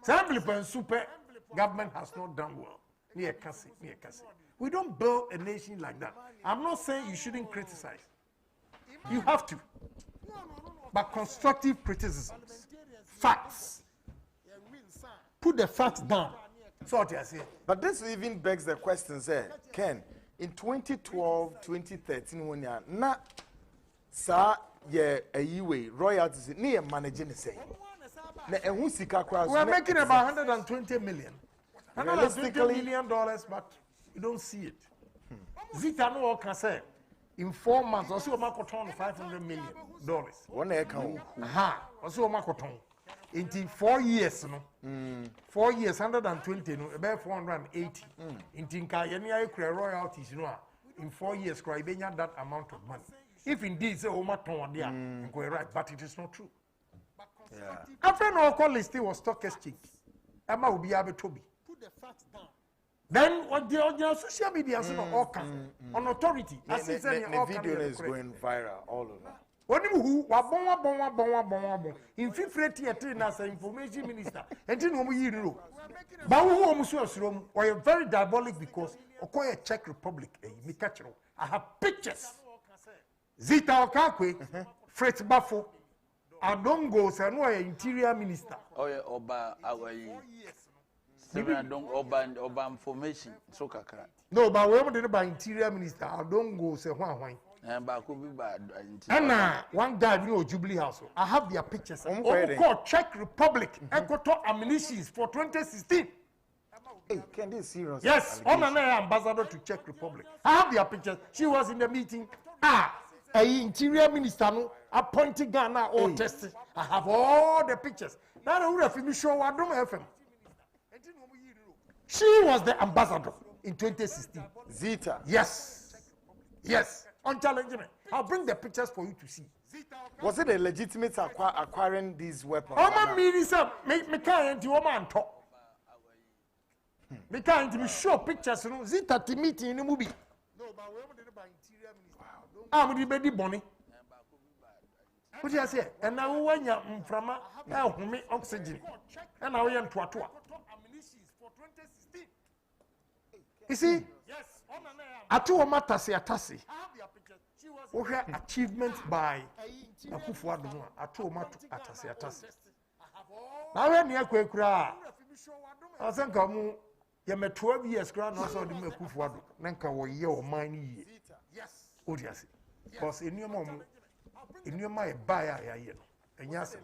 Envelope and super government has not done well. Near Cassie. We don't build a nation like that. I'm not saying you shouldn't criticize. You have to. But constructive criticism. Facts. Put the facts down. So what you say. But this even begs the question, sir. Ken, in 2012, 2013, when you're not, sir, yeah, a year royalties near managing the same. We're making about 120 million. $120 million, but you don't see it. Zita no can say in 4 months, also a macoton $500 million. One account. Also a macoton. In 4 years, no, 4 years, 120, no, about 480. In Tinkayania royalties, you know, in 4 years, cry that amount of money. If indeed say Omaton there, right, but it is not true. Yeah. After no call listing was stock exchange, Emma will be able to be. Put the facts down. Then what the social media all can on authority. The video is going viral all over. Oni who wabon in fifth theater as information minister and tin wo yi ro ba wo mo so osrom or very diabolic because okoye Czech Republic me catch I have pictures Zita Okakwe Fritz Bafo Adongo say no interior minister oba awayi Adongo oba information so kakra no but we mo dey by interior minister Adongo say hwan and one guy in Jubilee House. I have their pictures. Called Czech Republic. Equator ammunitions for 2016. Hey, can this serious? Yes, on an ambassador to Czech Republic. I have their pictures. She was in the meeting. A interior minister no appointed Ghana all tested. I have all the pictures. Now I would have show I don't have them. She was the ambassador in 2016. Zita. Yes. Unchallenging. I'll bring the pictures for you to see. Was it a legitimate acquiring these weapons? Oh, my minister, me can't do man talk. Me can't be show pictures. You know, Zita to meeting in the movie. No, but we did by interior minister. I'm the baby bonnie. What do you say? And now when you're from now, me oxygen, and now you're in Tuatua. You see? Yes. Atuoma Tasi. Okay, achievement by Akufo-Addo. Atuoma Tasi. Now when you kwekura, I think I'm 12 years kra no so de Akufo-Addo. Nanka wo ye o man ye. Yes. Odiase. Because enyoma e buy ya ye no. Enya se.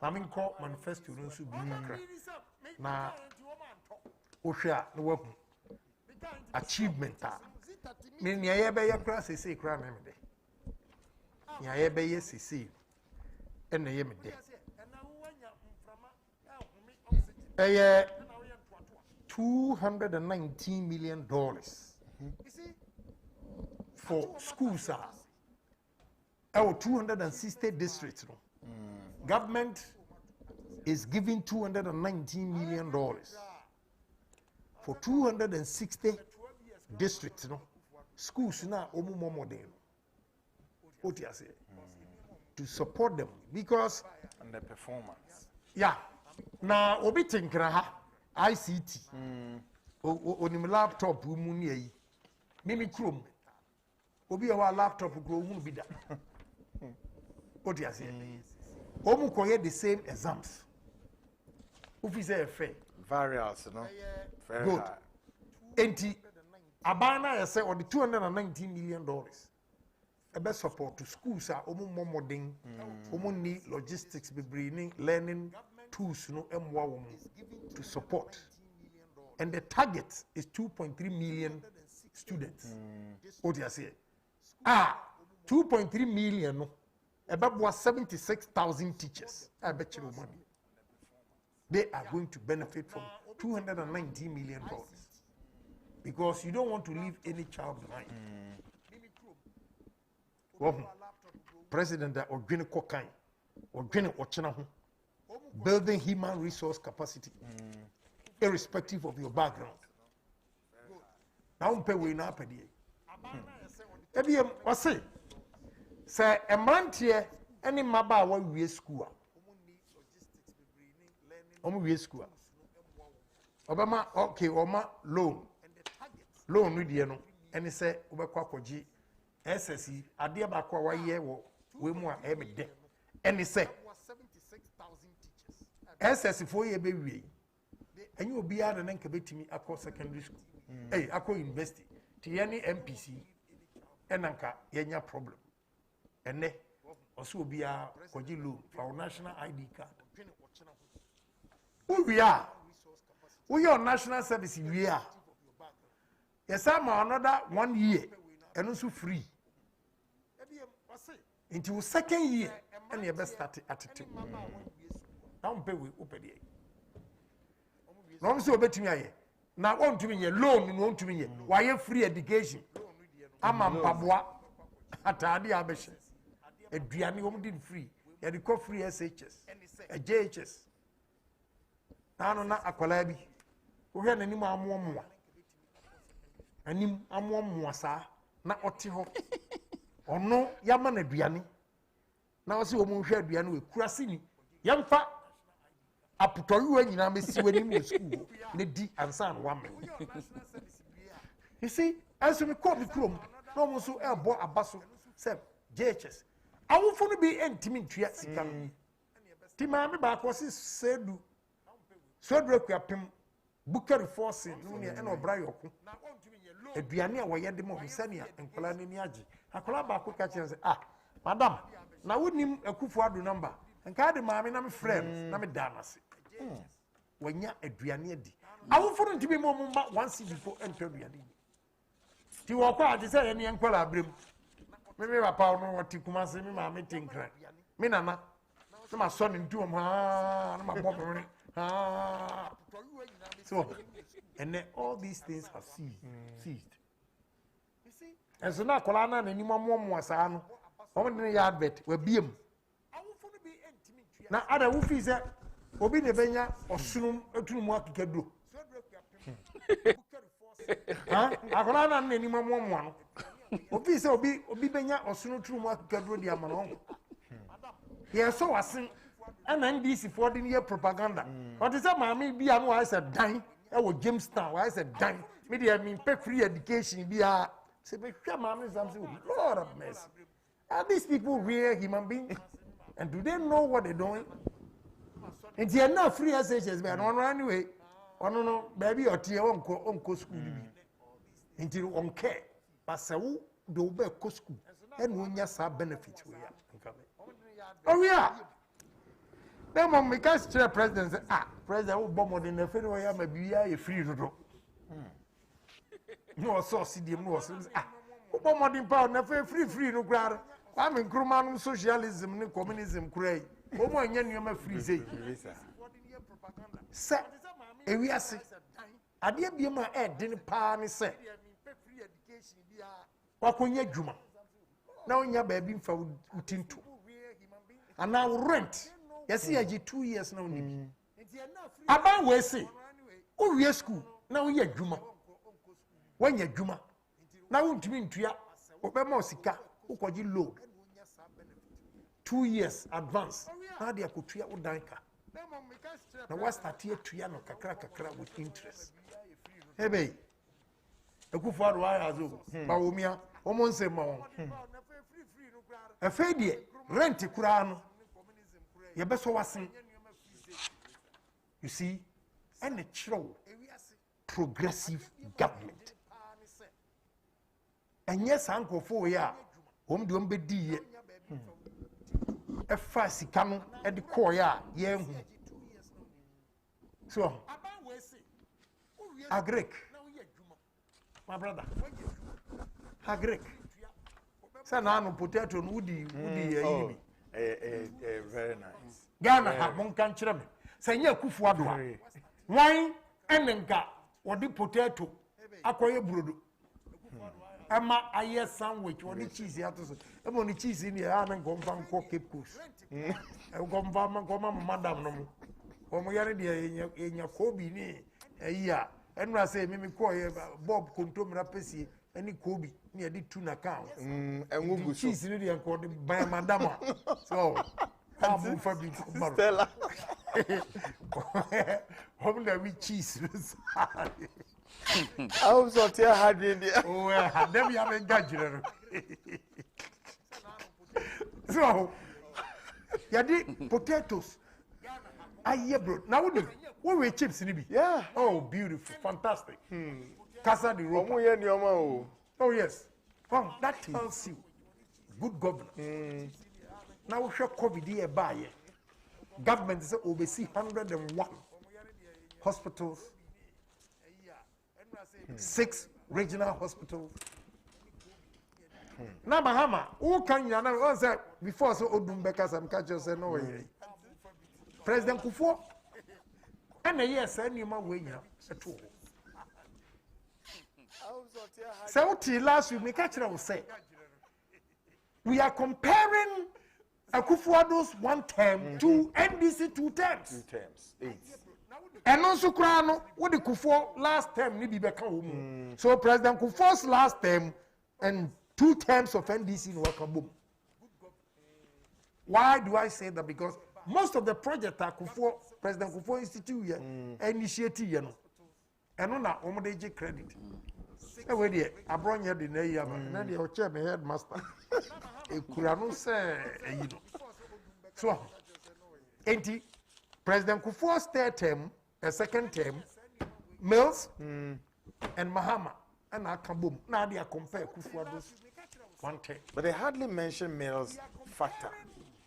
Na me nko manifesto no so bi kakra. Na ohwa no wahu. Achievement me nya ye be ye kra sese kra me de nya ye be ye sese ene ye me de $219 million for schools our 260 districts no government is giving $219 million for 260 districts, no schools now modern. What you say? To support them because and the performance. Yeah. Now obi tinkra ha ICT. Onim laptop mu ni yi. Mimi Chrome. Obi our laptop grow mu bi da. What you say? Omu koye the same exams. Officer fair. Various, no? Very good. High. Enti abana say on the $219 million. A best support to schools are modern, need logistics, be learning tools, to support. And the target is 2.3 million students. What do you say? 2.3 million, about 76,000 teachers. I bet you money. They are going to benefit from $219 million because you don't want to leave any child behind. President Ogwene Kokai, Ogwene Ochinahu, building human resource capacity, irrespective of your background. Now, we now pay. What's it? Say a man here, any maba we school. School. Obama okay, Oma loan with you know, and he said, Obakwaji, SSE, Adia Bakwa, ye we more every day. And he said, 76,000 teachers. SSE 4 year baby, and you will be out and then to me across secondary school. Hey, I university, Tiani MPC, and Anka, yenya problem. And ne also be a Koji loan for our national ID card. Who we are? We are national service. We are. Yes, I'm another 1 year and also free. Into second year and you best start attitude. Now pay we open the. No so bet me now want to me loan want to me why you free education. I'm a pabwa atadi abeshe. Eduani home did free. You had free SHS, a JHS. Now na akwala bi. Wo hwe nanim amoamoa. Anim amoamoa sa na ote ho. Ono yama na duane. na wose omu hwe aduane we kurase ni yemfa apotoyu anyina mesi wani mu school ne di ansa no wame you see as me call me krom no mo so ebo abaso se JHS awofo no bi entimi ntua sika no ti ma me ba ko se sedu akuapem bukari force no ne na obra yoko aduane a woye de mo sania enkola ne ni age akola ba ko ka chense madam na wonim akufo ado number nka de maame na me friend na me danase wanya aduane adi awofo no ntimi mo mba once before enter aduane ti wo kwa ade se ye ne enkola abrem me papa no wati kuma se me maame tinkra me nana na ma so ne ntu om na ma bobere so and then all these things have ceased. You see? And so now kolana na ni mo asa no o de ya advert we biem na ada wo fi se obi ne benya osunum etunum akikaduro akolana na ni mo no obi se obi benya osunu tunum akikaduro di amano ye so wasin NDC for the year propaganda. What is that, mammy? Be a wise a dime. I was Jamestown, wise a dime. Maybe I mean, pay free education. Be a say, mammy, something. Lord of mercy. Are these people real human beings? And do they know what they're doing? And they are not free as agents, but on anyway. Oh no, baby, or tea uncle school. Until on care. But so do be school. And when you have benefits, we are. Oh, yeah. Then when we can say president say president will bomb in the federal way maybe a free to no so see them no so bomb in power na free no grad I mean Krumanu socialism and communism cray omo anya nyoma free say we are say ade bia ma den pa ne say wakonya dwuma na onya ba bi mfa utinto and now rent. Yes, he had 2 years now. About we say, oh, we school now. We are Juma. When you're Juma, now won't mean to ya, Obama Sika, who could you low 2 years advance. Now they could try with Danka. Now what's that here to Yano Kakra with interest? Hey, babe, a good father, I have Baumia, almost a month. A failure, rent a crown. You see, and a true progressive government. And yes, Uncle 4 years, home do be dear. A fast come at the core, yeah. So, a Greek, my brother, a Greek. Sanano potato, woody, very nice. Ghana have one country. Say, yeah, Kufuadua. Wine and then or the potato. Acquire brood. Emma, I hear sandwich or the cheese. I'm on the cheese in the arm and go from Cape Coast. I will come from Madame no. Or my in your Kobe, a year. And I say, Mimi Coy, Bob Contum Rapesi, any Kobe near the tuna account. And we cheese in the according by Madame. So, I'm for Stella. How will we cheese? I was on here hard in there. Oh, I had them have a gadget. So, you did potatoes. I hear, bro. Now, what were chips in it? Yeah. Oh, beautiful, fantastic. Casa de Roma. Oh, yes. Well, that tells you good governance. Now we shall COVID here by government is oversee 101 hospitals, 6 regional hospitals. Now Bahama, who can you know? Say before so Odumbeka some catchers say no way. President Kufuor, and a yes, any man way at all. So till last week, me catcher will say we are comparing Akufo-Addo's 1 term to NDC 2 terms. 2 terms, 8. And also, Krano, what the Kufuor last term, maybe back home. So President Kufuor's last term and 2 terms of NDC in Wakaboom. Why do I say that? Because most of the projects that President Kufuor Institute initiated, you know, and on that, omodeji credit. Where the Abronya the Nayama, and the chairman headmaster, a Kurano say, you know. So, President Kufuor's third term, a second term, Mills and Mahama, and Akabum. Now they are compared Kufuor's one term. But they hardly mention Mills' factor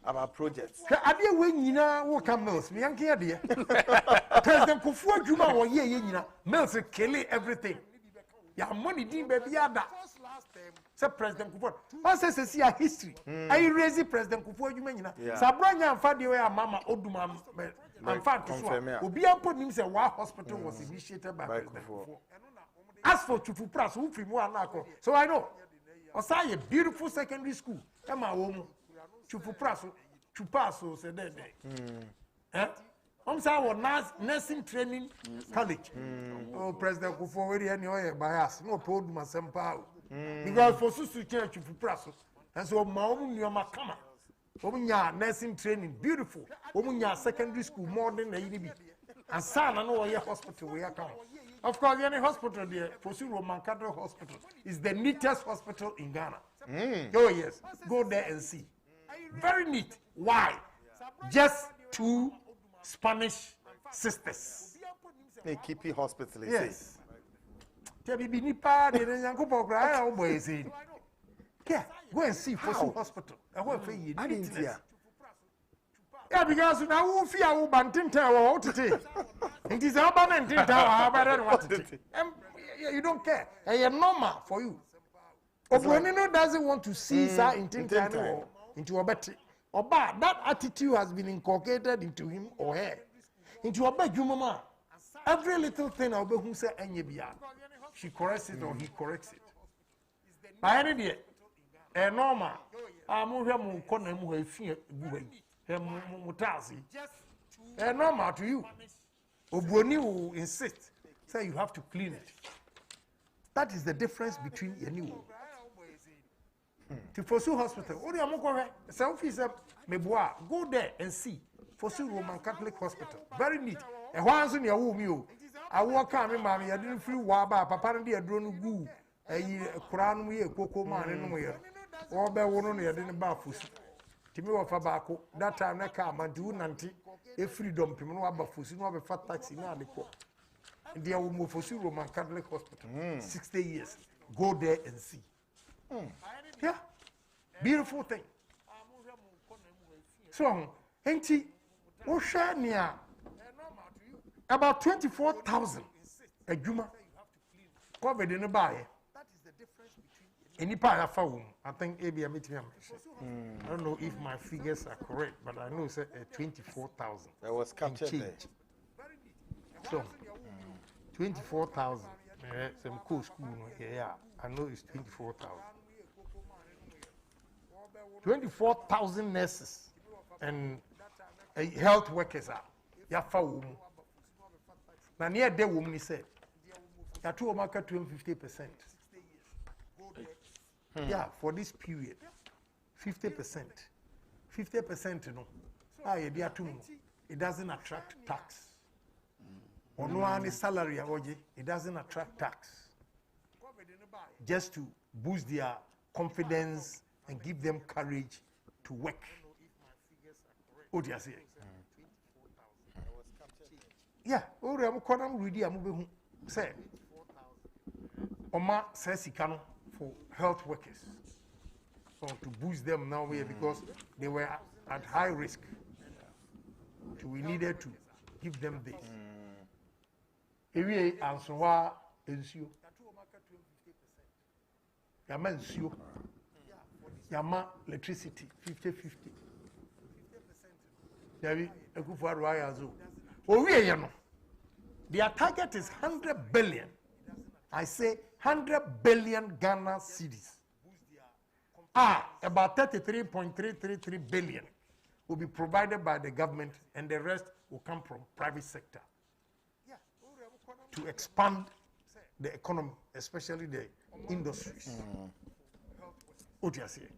about projects. I did when you know what come Mills, me and Kia. President Kufuor Juma or ye, Mills killing everything. Ya money didn't be other. Say President Kufuor. I say see a history. I raise President Kufuor you mean. Sabrina and Fadio Mama Odumam and Fat to Obi put him say why hospital was initiated by President Kufuor. As for Chufu Pras, who from one so I know. Osai a beautiful secondary school. Emma Womo. Chufu Pras, Chupaso said that day. I'm saying nursing training college. Oh, President Kufuor already anyway bias. No problem, my senpai. Because for Susu Church for Praso, and so Maum Yamakama. Omunya nursing training, beautiful. Omunya secondary school, more than the EDB. And son, I know a hospital we are coming. Of course, any hospital there, Fosuro Mankato Hospital, is the neatest hospital in Ghana. Oh, yes. Go there and see. Very neat. Why? Just 2 Spanish sisters. They keep it hospital. Yes. Go and see Fosu Hospital. I didn't hear. Yeah, because now who fear who bantinta or today. It is urban and you don't care. I am normal for you. Obuenino doesn't want to see her into a better. Or bad, that attitude has been inculcated into him or her. Into a bad mama. Every little thing I'll be who say Enyebia. She corrects it or he corrects it. By any day, a normal. I'm going to mutazi. A normal to you. Obuoni will insist. Say you have to clean it. That is the difference between you. To Fosu Hospital. Go there and see. Fosu Roman Catholic Hospital. Very neat. And once in your womb, I walk out, mammy, I didn't feel waba, papa and dear drone goo, a crown we a cocoa man anywhere. Or by one I didn't baffus. Timmy of Fabaco, that time I come and do nanti, a freedom, Pimano Bafus, no have a fat taxi now the court. And dear woman Fosu Roman Catholic Hospital. 60 years. Go there and see. Yeah, beautiful thing. So, ain't he? Oshania about 24,000 a Juma covered in a buy. Any part of phone, I think maybe I'm meeting him. I don't know if my figures are correct, but I know it's 24,000. That was captured there. So, 24,000. Some cool school here. I know it's 24,000. 24,000 nurses and health workers are. Yafa woman. Now near the woman he said, "Ya two market 50%." Yeah, for this period, 50%. 50%, no. It doesn't attract tax. Or no any salary, it doesn't attract tax. Just to boost their confidence and give them courage to work. What do you say? Yeah, I'm going to say, Oma says he can for health workers. So to boost them now here because they were at high risk. So we needed to give them this. Ewie ansoa ensio. Yama ensio. Yama electricity 50-50. Davi Ekufuado ayazo. Owie ye no. Their target is 100 billion. I say 100 billion Ghana cedis. About 33.333 billion will be provided by the government and the rest will come from private sector to expand the economy, especially the industries. What do you say?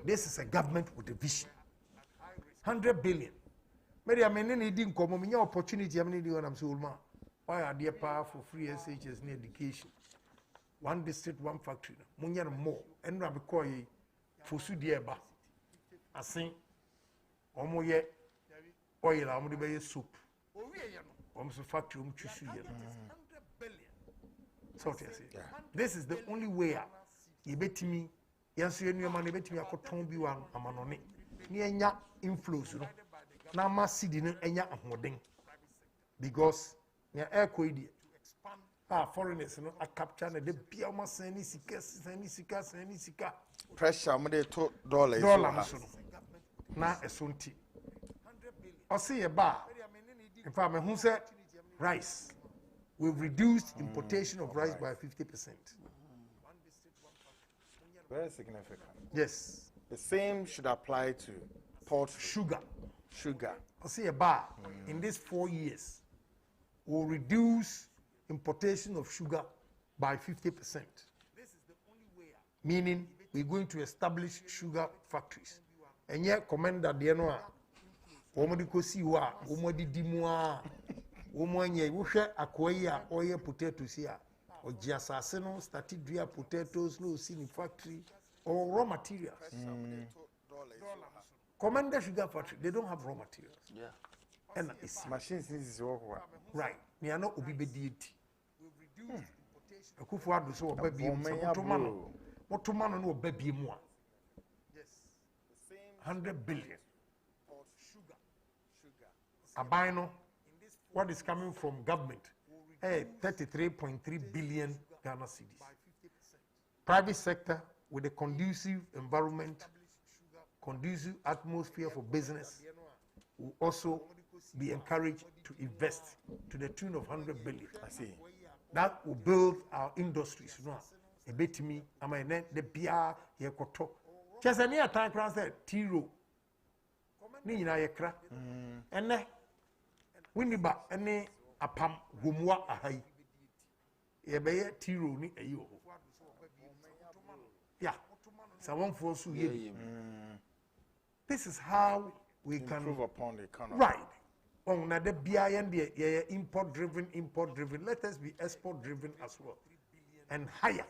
This is a government with a vision. 100 billion. Maybe I mean, any didn't come. I opportunity. I mean, I'm so old man. Why are there power for free SHS in education? One district, one factory. Munya more. And I call you for Sudieba. I think almost yet oil. I'm going to buy soup. Almost a factory. So this is the only way. You bet me. Yes, you know, money bet me. I could turn you on. I'm on it. Near influence. Now, my city enya ahoden because near air coidi foreigners a capture the bia ma sani sika pressure mo dey to dollars na esonti o see e ba in fact me hu say rice we've reduced importation of rice by 50%. Very significant. Yes, the same should apply to poultry. Sugar. I see a bar in these 4 years will reduce importation of sugar by 50%. Meaning we're going to establish sugar factories. And yet, Commander Dianoa, Omodiko Siwa, Omodi Dimua, Omoye, Wusha, Akoya, oil potatoes here, or Giasaseno, started dry potatoes, no seen factory, or raw materials. Commander Sugar Factory, they don't have raw materials. Yeah. And it's machines is right. They are not obedient. A kufu so baby what to man no baby more. Yes. 100 billion. Sugar. Abino, what is coming from government? 33.3 billion Ghana cedis. Private sector with a conducive environment, conducive atmosphere for business will also be encouraged to invest to the tune of 100 billion. I see. That will build our industries. You know, a bit to me, I mean, the PR, ye koto. Just any time, I said, Tiro. Nina yekra. And then, Winniba, any apam, Gumwa ahai. Ye be Tiro ni ayo. Yeah. Someone force you. This is how we improve can improve upon the economy. Right. On the BIN, import driven. Let us be export driven as well. And higher.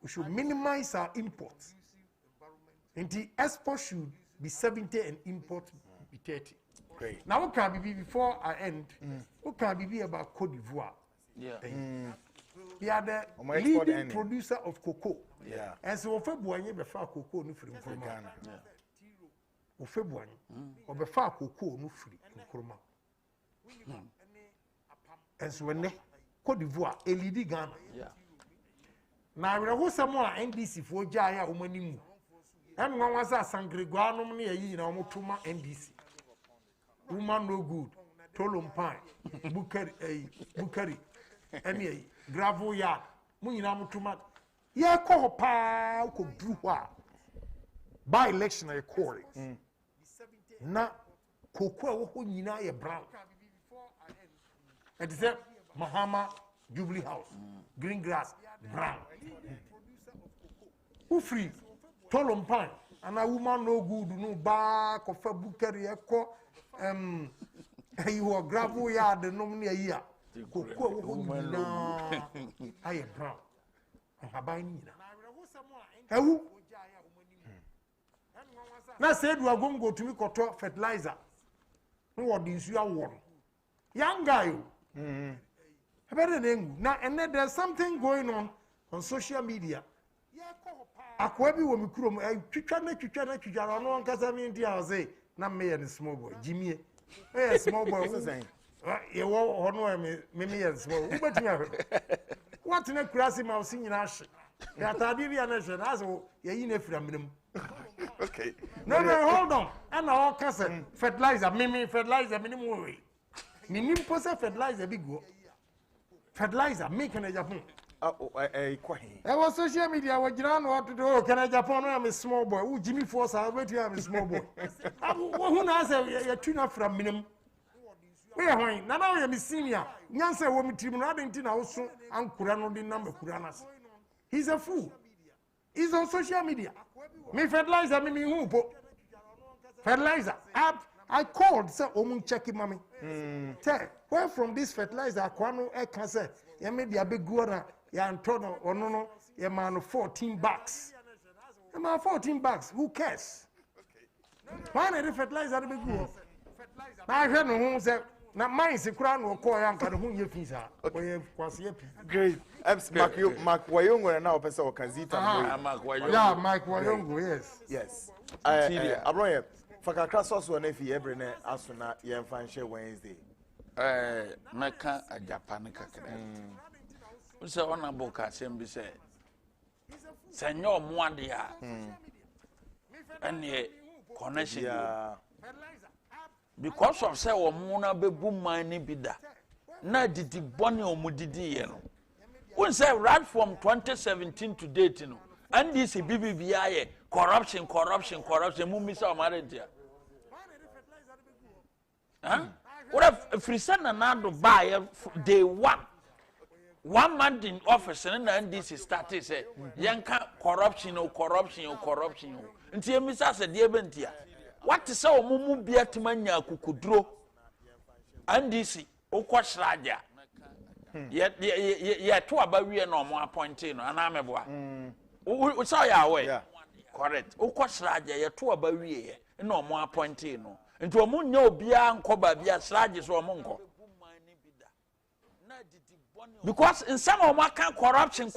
We should minimize our imports. And the export should be 70 and import be 30. Great. Now, what can be before I end? What can be about Cote d'Ivoire? Yeah. We are the leading producer of cocoa. Yeah. And so, February, we have cocoa from Ghana. O February, o be fa cocoa no free nkroma. And so when Cote d'Ivoire lead Ghana. Yeah. Na we ho samo a NDC fo gya ya o manimu. En nwa wasa Sangregua no ne yi na o motoma NDC. Woman no good. Tolompan, Bukari, any gravel yard. Mu nyina motoma. Ye ko pa ko dru ho a. By election I call it. Na cocoa wo nyina ye brown. It is a Mahama Jubilee House, green grass, brown. Who free? Tolompan, and a woman no good, no back of a bookery, you are gravel yard, the nominee a year. Cocoa, I am brown. I have by Nina. Who? Now said we are going to go to me to fertilizer. No what is your one? Young guy. Now and then there's something going on social media. Akwabi wo mikuro twitwa na no nkasa mi ndi a say na me and small boy Jimmy small boy who say ye wo hono me small who betimi ahwe what na kurasi ma osi nyina hye ya tadi bia na hye na so ye yi na fira minam. Okay. No, hold on. And all kasa fertilizer, fertilizer minimum way. Minimum fertilizer big go. Fertilizer making a Japan. I was social media. What you know what to do? Can I Japan? I'm a small boy. Who Jimmy Force? I bet you I'm a small boy. Who knows a tuna from minimum? We are going. Now I'm a senior. Nyansa woman team. I didn't know also. I'm Kurano the number Kuranas. He's a fool. He's on social media. Me fertilizer me who po. Fertilizer. I called say omun check mommy. Tell where from this fertilizer kwano e can say ya me dia be guora ya antono onono ya man 14 bucks. Ya man 14 bucks. Who cares? Why na the fertilizer be guo? Na hwe no hu say na mine se kura no call ya nka ho ye fisa. Oye kwase ye pi. Great. Mark Wayongo na opesa okazita. Mark Wayongo. Yeah, Mark Wayongo, yes. Yes. Abroye fakakra soso na fi ebre na asuna ye mfa nhwe Wednesday. Meka a Japan kakra. Unse ona boka sembi se. Senyo muade a. Ene connection. Yeah. Because of say omuna bebu man ni bida. Na didi boni omudidi ye no. Unse right from 2017 to date no. And this BBBI corruption mumisa omarentia. Huh? What if Frisen Amenado buy day one month in office and then this is started say yanka corruption. Nti emisa se de bentia. What is say omumu bia timanya kukudro. And this okwashraja. Ye to abawie no mo appointing no anameboa. We saw ya way. Yeah. Correct. Okwashraja ye to abawie no mo appointing no. Nti omu nya obia nkoba bia sraje so omu nko. Because in some of my corruption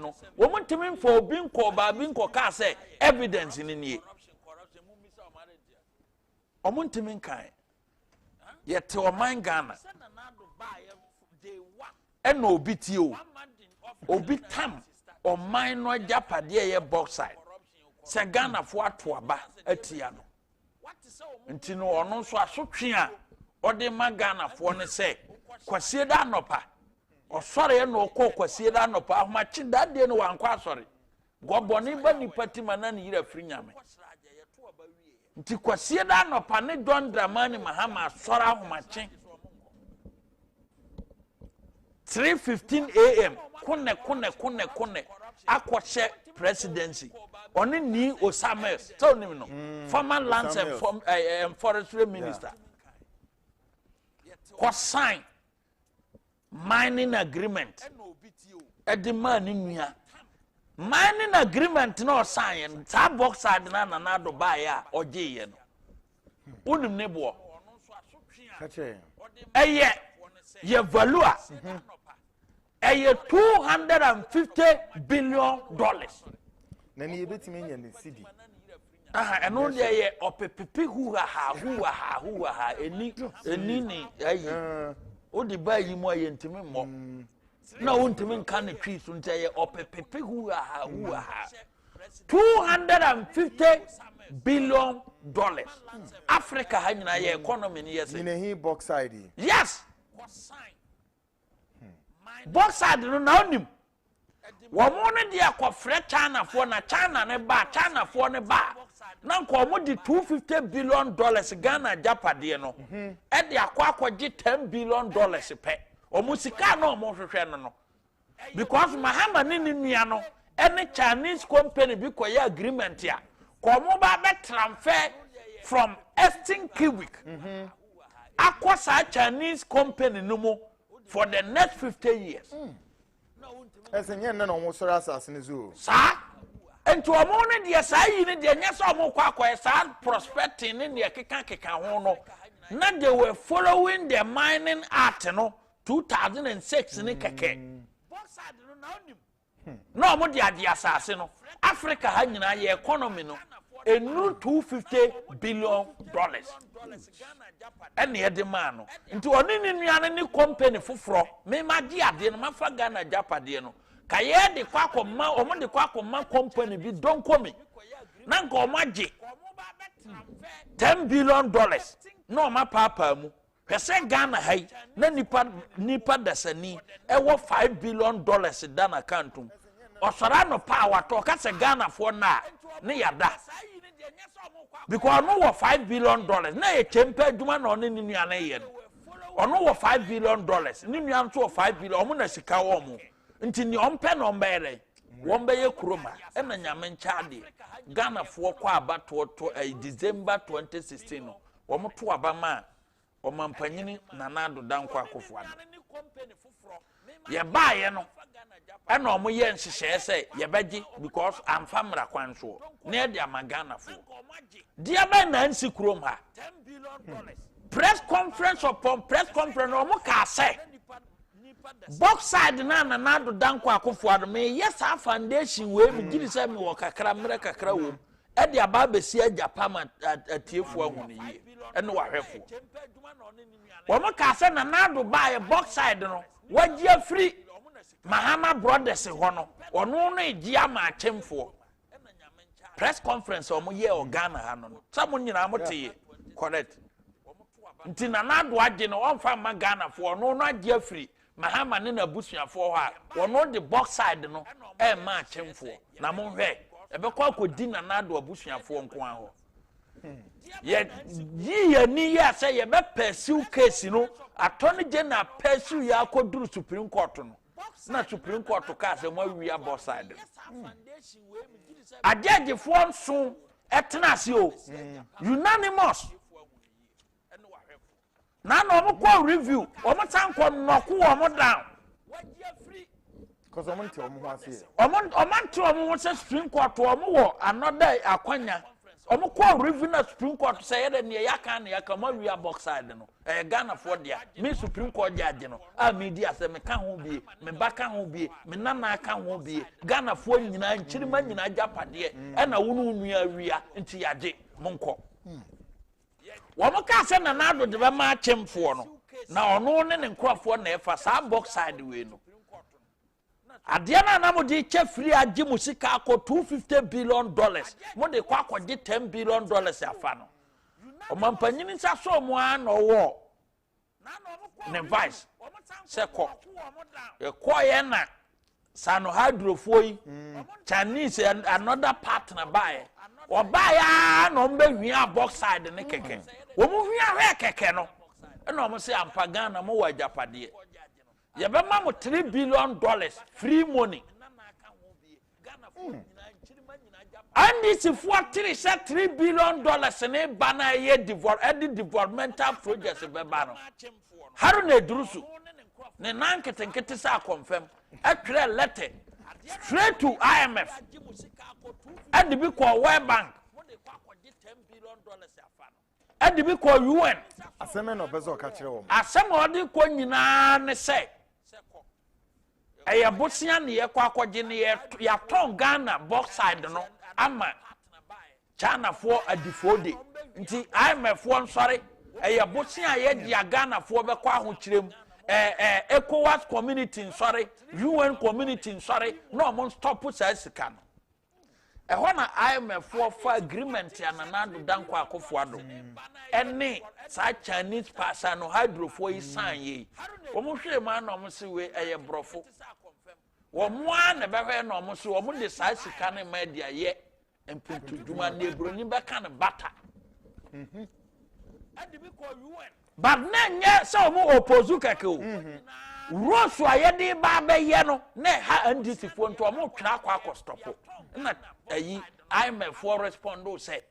no. Woman timing for being called by being ka say evidence in ye. Omun timing kai. Yet to mind Ghana. And no BTO. Obi tam or mine no japade ye box side. Se Ghana for to aba etiano. Nti no ono so asotwe a ode magana fo ne se kwasie da nopa osore no ko kwasie da nopa ahmachi da de no wankwa asore goboni ba nipati manane yira firi nyame nti kwasie da nopa ne don dramani mahama asore ahmachi 3:15 am kone akwose presidency oni ni Osama tell him no former lands and forestry minister was sign mining agreement at the man in here mining agreement no sign that box side na Amenado buy ya oje ye no unim nebo ye value a $250 billion. Nani yebetime nya ne city. And only ye opepepe who ha eni ni ayi. O di ba yi mo yentime mo. Na wontime kan ne twi so ntia ye opepepe who ha. $250 billion. Africa ha nyina ye economy ni yes. In a box side. Yes. Box side no na onim. Wamone dia kwa fre China for na China ne ba na nko mo di $250 billion Ghana japade no e dia kwa gi $10 billion pe omo sika no omo hwehwe no because mahama ni nua no any Chinese company bi koye agreement ya ko mo ba be transfer from Eastern Kiwik akosa Chinese company no mo for the next 50 years. Esenye na no soro asase ne zo. Sa enti omo ne de sa yi ne de nya so omo kwa sa prospecting ne de keka ho no na they were following the mining act no 2006 ne keke. No omo de ade asase no Africa ha nyina ye economy no enu $250 billion. And ye de man no nti oni ni nuane ni company foforo me ma di ade no mafa Ghana japade no kaye de kwakoma omo de kwakoma company bi don komi na nka omo age $10 billion no ma papa mu hwese Ghana hai na nipa dasani ewo $5 billion dan accountum osora no power to ka se Ghana fo na ne yada because no was $5 billion. Na ye chempe aduma na oni ni nuane ye no. Ono was $5 billion. Ni nuane so $5 billion. Omo na sika wo mo. Nti ni ompe no mbere. Wombe Kroma, and a Yaman Chadi, Ghana for Kwaba to December 2016. Womo to Abama, or Mampanini, Nanado Dankwa Kofwan. Ye buy, and no more yen she say, ye beji, because I'm famra quanso, near the Amagana for. Dear Ben Nancy Kroma, $10 billion. Press conference upon press conference, or Moka say. Box side na Nado Dankwa Kofwan, me, yes, our foundation way, me give me walk a cramera crow. At the Ababe Sia Japan at Tier4 1 year, and no careful. Womoka say Nado buy a box side, no, 1 year free. Mahama brothers hono ono no egiama achemfo press conference omo ye o Ghana hanon samo nyina amote correct ntina na do age no onfa ma Ghana fo ono no age afiri Mahama ne na busuafo ha ono the box side no e ma achemfo na mo hwe ebekọ akodi na do abusuafo nko aho ye ni ya say ye be pursue case no attorney general pursue ya akoduru Supreme Court no na Supreme Court to cast a more we are both side. A judge for soon etnasio unanimous. Now no review, or my time for no cool down. Because I want to say, Oman to Supreme Court to more another Aquania. Omo review na Supreme Court say that near Yakan Yakama we are box side no. Ghana for dia. Me Supreme Court judge no. A media say me can who be, me back who be, me nana can who be. Ghana for nyina nchirima nyina japade. E na wonu nua wia nti yaje monko. Womo ka say na Nado de be ma chemfo no. Na ono ne nkrofo na efa sa box side we no. Adiana na mo di che free agi musika akọ $250 billion. Mo de kwa akọje $10 billion afa no. O mampanyini nsa so mo an owo. Ne vice. Se ko. E ko ye na Sano hydrofo yi. Chinese and another partner buy. O buy ya no mbe hwia box side ne keke. Wo mo hwia hwe keke no. E no mo se ampa Ghana mo wa japade. Yabema mo $3 billion free money. And this is what $3 billion in a banner ye developmental projects in Bebano. Harune Drusu, ne Nanket sa confirm, a clear letter straight to IMF and the big call World Bank and the big call UN. As a man of Bezo Catcher, as somebody coin say. Aya Bosian ye kwa kwagene ya ton Ghana box side no ama China for a defode nti IMF one sorry aya Bosian ye dia Ghana for be kwa ho kirem ECOWAS community sorry UN community sorry no mon stop sa sika no e ho na IMF for agreement ya Nado Dankwa Akufo-Addo ene sa Chinese person no hydrofo yi san ye wo mo hwe ma na mo se we eye brofo Woman never no mo so wo de sa sika ne media ye empuntu dwuma na ebroni be kan bata but na nye so mo opozu keke o rosu ayede ba be ye no na ha ndc fo nto mo twena akwa akostopo na ayi IMF for respond o say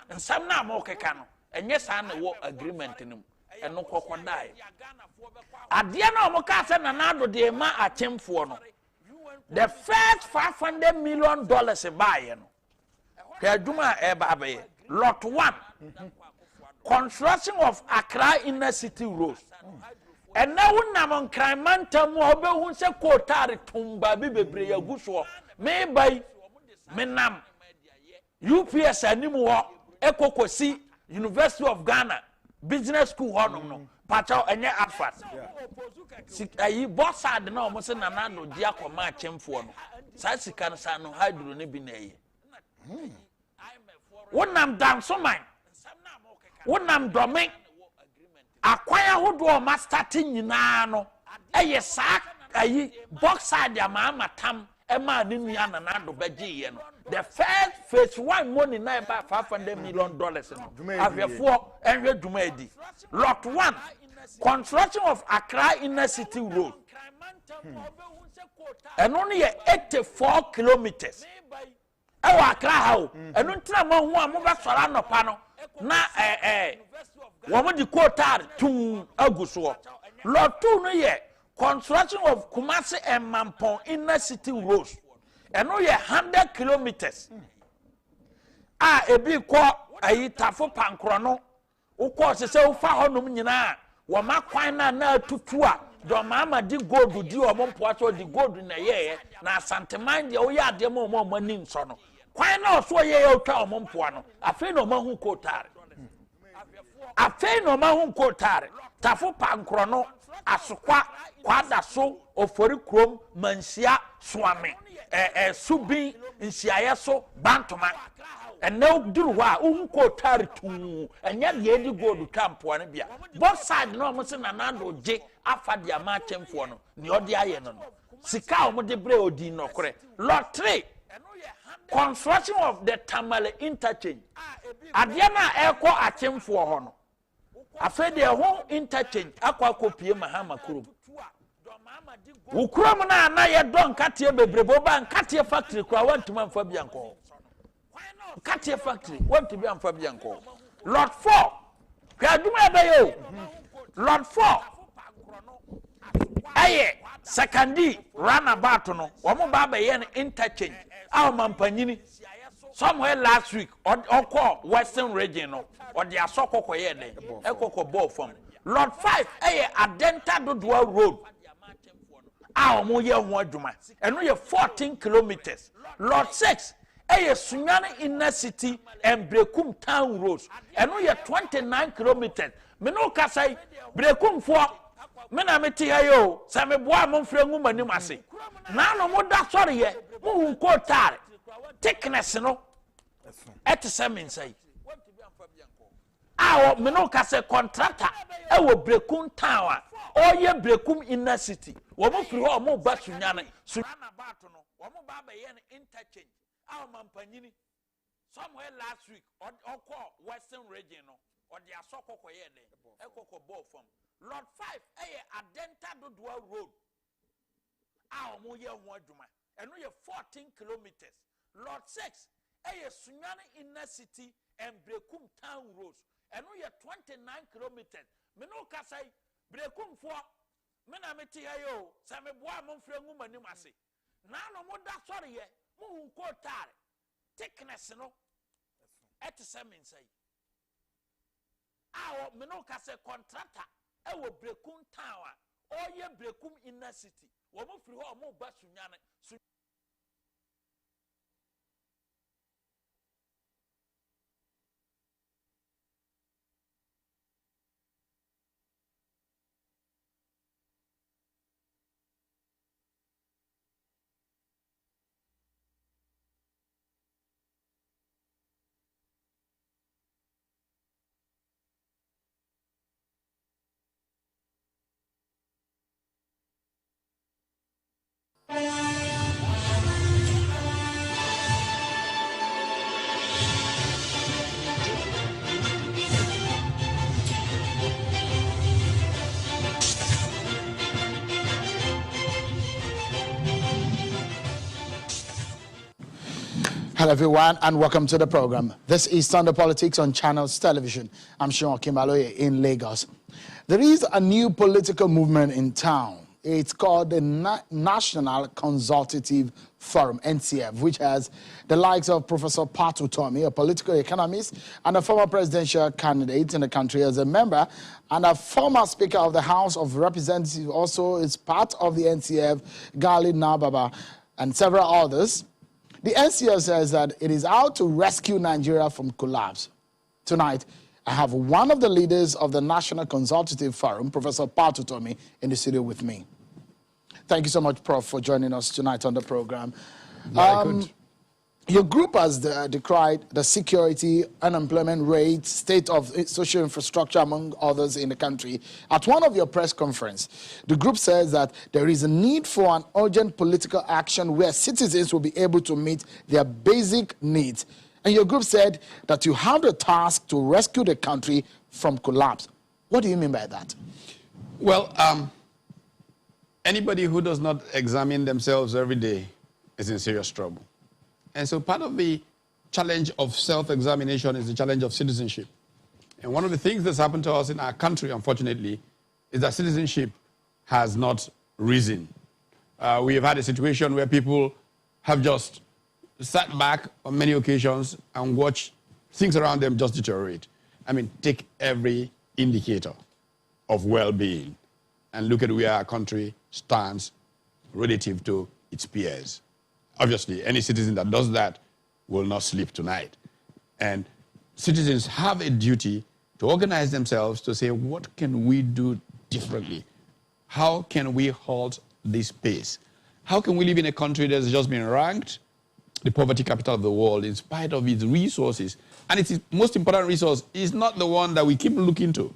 nsam na mo keka no enye sa na wo agreement nim eno kokodai ade na mo ka se na Nado de ma achemfo no. The first $500 million buy no. Kajuma ebabe. Lot 1. Construction of Accra inner city roads. And now na crime man tamu obe hun se kotare tumba bibebre yaguso. Me by menam. UPS animu ho ekokosi University of Ghana Business School honum no. Pacho enye afat. Ayi boss ad na omo se Nado di akoma achemfo no. Sa sika no sa no hydro ne bi na ye. Wonam dansoman. Wonam domen. Akwaya hodo ma starting nyina no. Eye sa ayi box ad ya ma tam e ma ne nua Nado beje ye no. The first phase 1 money na about $500 million no. Afefo enwe duma edi. Lot 1 construction of Accra inner city road and only 84 kilometers. Ewa Accra how and until mo hu amoba sora no pa no na wo di quotar to aguso lot 2 no ye construction of Kumasi and Mampong inner city roads and no ye 100 kilometers ebi ko ayi tafo pankro no ukọ se ufa honum nyina wo makwan na tutu a do mama di gold di o mompo aso di gold na ye na santeman de wo ya ade mo mani nso no kwan na so ye otwa o mompo no afi no mahu kotare afi no mahu kotare tafo pankro no asokwa kwada so ofori krom mansia soame subi nsiaye so bantoma and now do wa kotare tu and yet ye di gold campo an bia both side no mo se nanando je afa dia ma chemfo no ne odi aye no sika o mo de bre odi no kore lot 3 construction of the Tamale interchange adia na eko achemfo ho no afa de ho interchange akwa kopie mahama kurum ukurum na ye don katie bebrebo ba katie factory kwa wantuma mfa bia nko katie factory want bia mfa bia nko lot 4 kwa duma be yo lot 4 aye secondary runabout no wo mo ba be ye interchange aw mampanyini somewhere last week or western region no or the asokoko ye den ekoko ball from lot 5 aye adenta dodoa road aw mo ye ho adwuma eno ye 14 kilometers lot 6 aye Sunyani inner city and Brekum town roads eno ye 29 kilometers me no kasai Brekum fo me na meti hayo sa me boa mo mfrangu mani mase na no mo da sori ye mo hu kotare thickness no et semen say awo me no kase contractor e wo Brekum town a oye Brekum inner city wo mo firi ho mo ba Sunyani Sunyana bato no wo mo ba be ye interchange awo mampanyini somewhere last week or western region no or the asokoko ye den ekoko ball from lot 5 adenta dodoa road aw mo ye ho adwuma eno ye 14 kilometers lot 6 Sunyani inner city and Brekum town roads eno ye 29 kilometers me no kasai Brekum fo me na meti hayo sa me boa mo mfrangu manim ase na no mo da sori ye mo hu kotare thickness no et semen say aw me no kase contractor e wo Brekum town a oye Brekum inner city wo mo firi ho mo ba Sunyani Hello everyone and welcome to the program. This is Sunday Politics on Channels Television. I'm Sean Kimbaloye in Lagos. There is a new political movement in town. It's called the National Consultative Forum, NCF, which has the likes of Professor Patu Tomi, a political economist and a former presidential candidate in the country as a member, and a former Speaker of the House of Representatives also is part of the NCF, Gali Nababa, and several others. The NCF says that it is out to rescue Nigeria from collapse. Tonight, I have one of the leaders of the National Consultative Forum, Professor Patu Tomi, in the studio with me. Thank you so much, Prof, for joining us tonight on the program. Very good. Your group has decried the security, unemployment rate, state of social infrastructure, among others in the country. At one of your press conferences, the group says that there is a need for an urgent political action where citizens will be able to meet their basic needs. And your group said that you have the task to rescue the country from collapse. What do you mean by that? Well, anybody who does not examine themselves every day is in serious trouble. And so part of the challenge of self-examination is the challenge of citizenship. And one of the things that's happened to us in our country, unfortunately, is that citizenship has not risen. We have had a situation where people have just sat back on many occasions and watched things around them just deteriorate. I mean, take every indicator of well-being and look at where our country stands relative to its peers. Obviously, any citizen that does that will not sleep tonight. And citizens have a duty to organize themselves to say, what can we do differently? How can we halt this pace? How can we live in a country that has just been ranked the poverty capital of the world in spite of its resources? And its most important resource is not the one that we keep looking to,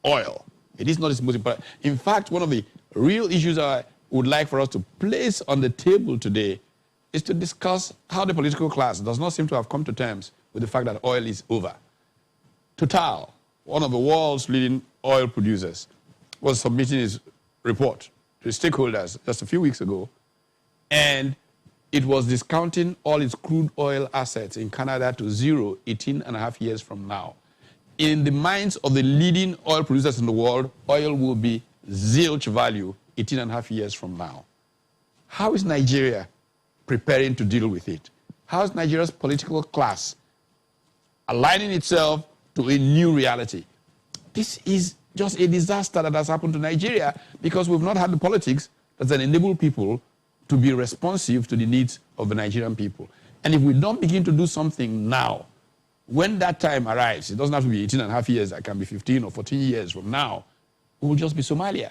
oil. It is not its most important. In fact, one of the real issues I would like for us to place on the table today is to discuss how the political class does not seem to have come to terms with the fact that oil is over. Total, one of the world's leading oil producers, was submitting his report to stakeholders just a few weeks ago, and it was discounting all its crude oil assets in Canada to zero 18.5 years from now. In the minds of the leading oil producers in the world, oil will be zilch value 18.5 years from now. How is Nigeria preparing to deal with it? How is Nigeria's political class aligning itself to a new reality? This is just a disaster that has happened to Nigeria because we've not had the politics that can enable people to be responsive to the needs of the Nigerian people. And if we don't begin to do something now, when that time arrives, it doesn't have to be 18.5 years, it can be 15 or 14 years from now, it will just be Somalia.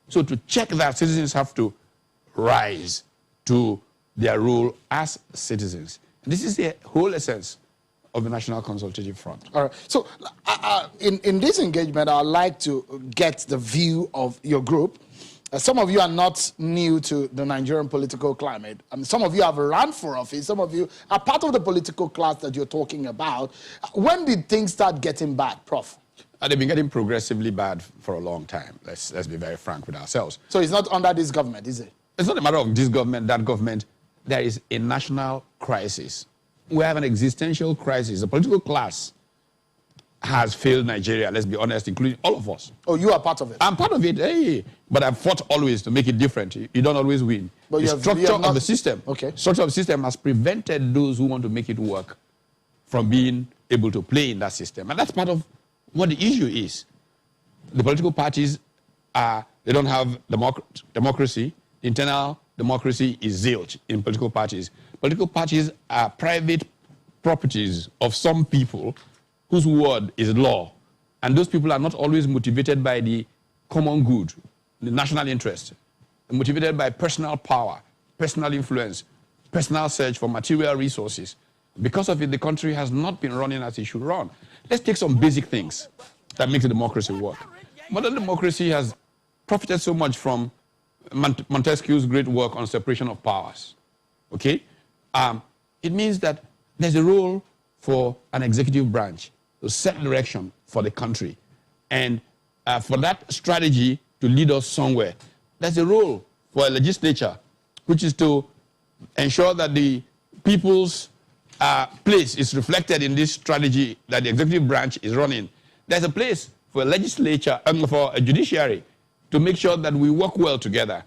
So to check that, citizens have to rise to their role as citizens. And this is the whole essence of the National Consultative Front. All right. So in this engagement, I'd like to get the view of your group. Some of you are not new to the Nigerian political climate. Some of you have run for office. Some of you are part of the political class that you're talking about. When did things start getting bad, Prof? They've been getting progressively bad for a long time. Let's be very frank with ourselves. So it's not under this government, is it? It's not a matter of this government, that government. There is a national crisis. We have an existential crisis. The political class has failed Nigeria, let's be honest, including all of us. Oh, you are part of it? I'm part of it, hey. But I've fought always to make it different. You don't always win. But the structure of the system, structure of the system has prevented those who want to make it work from being able to play in that system. And that's part of what the issue is. The political parties, they don't have democracy. Internal democracy is zilch in political parties. Political parties are private properties of some people whose word is law. And those people are not always motivated by the common good, the national interest. They're motivated by personal power, personal influence, personal search for material resources. Because of it, the country has not been running as it should run. Let's take some basic things that make the democracy work. Modern democracy has profited so much from Montesquieu's great work on separation of powers. Okay? It means that there's a role for an executive branch to set direction for the country. And for that strategy to lead us somewhere, there's a role for a legislature, which is to ensure that the people's place is reflected in this strategy that the executive branch is running. There's a place for a legislature and for a judiciary to make sure that we work well together.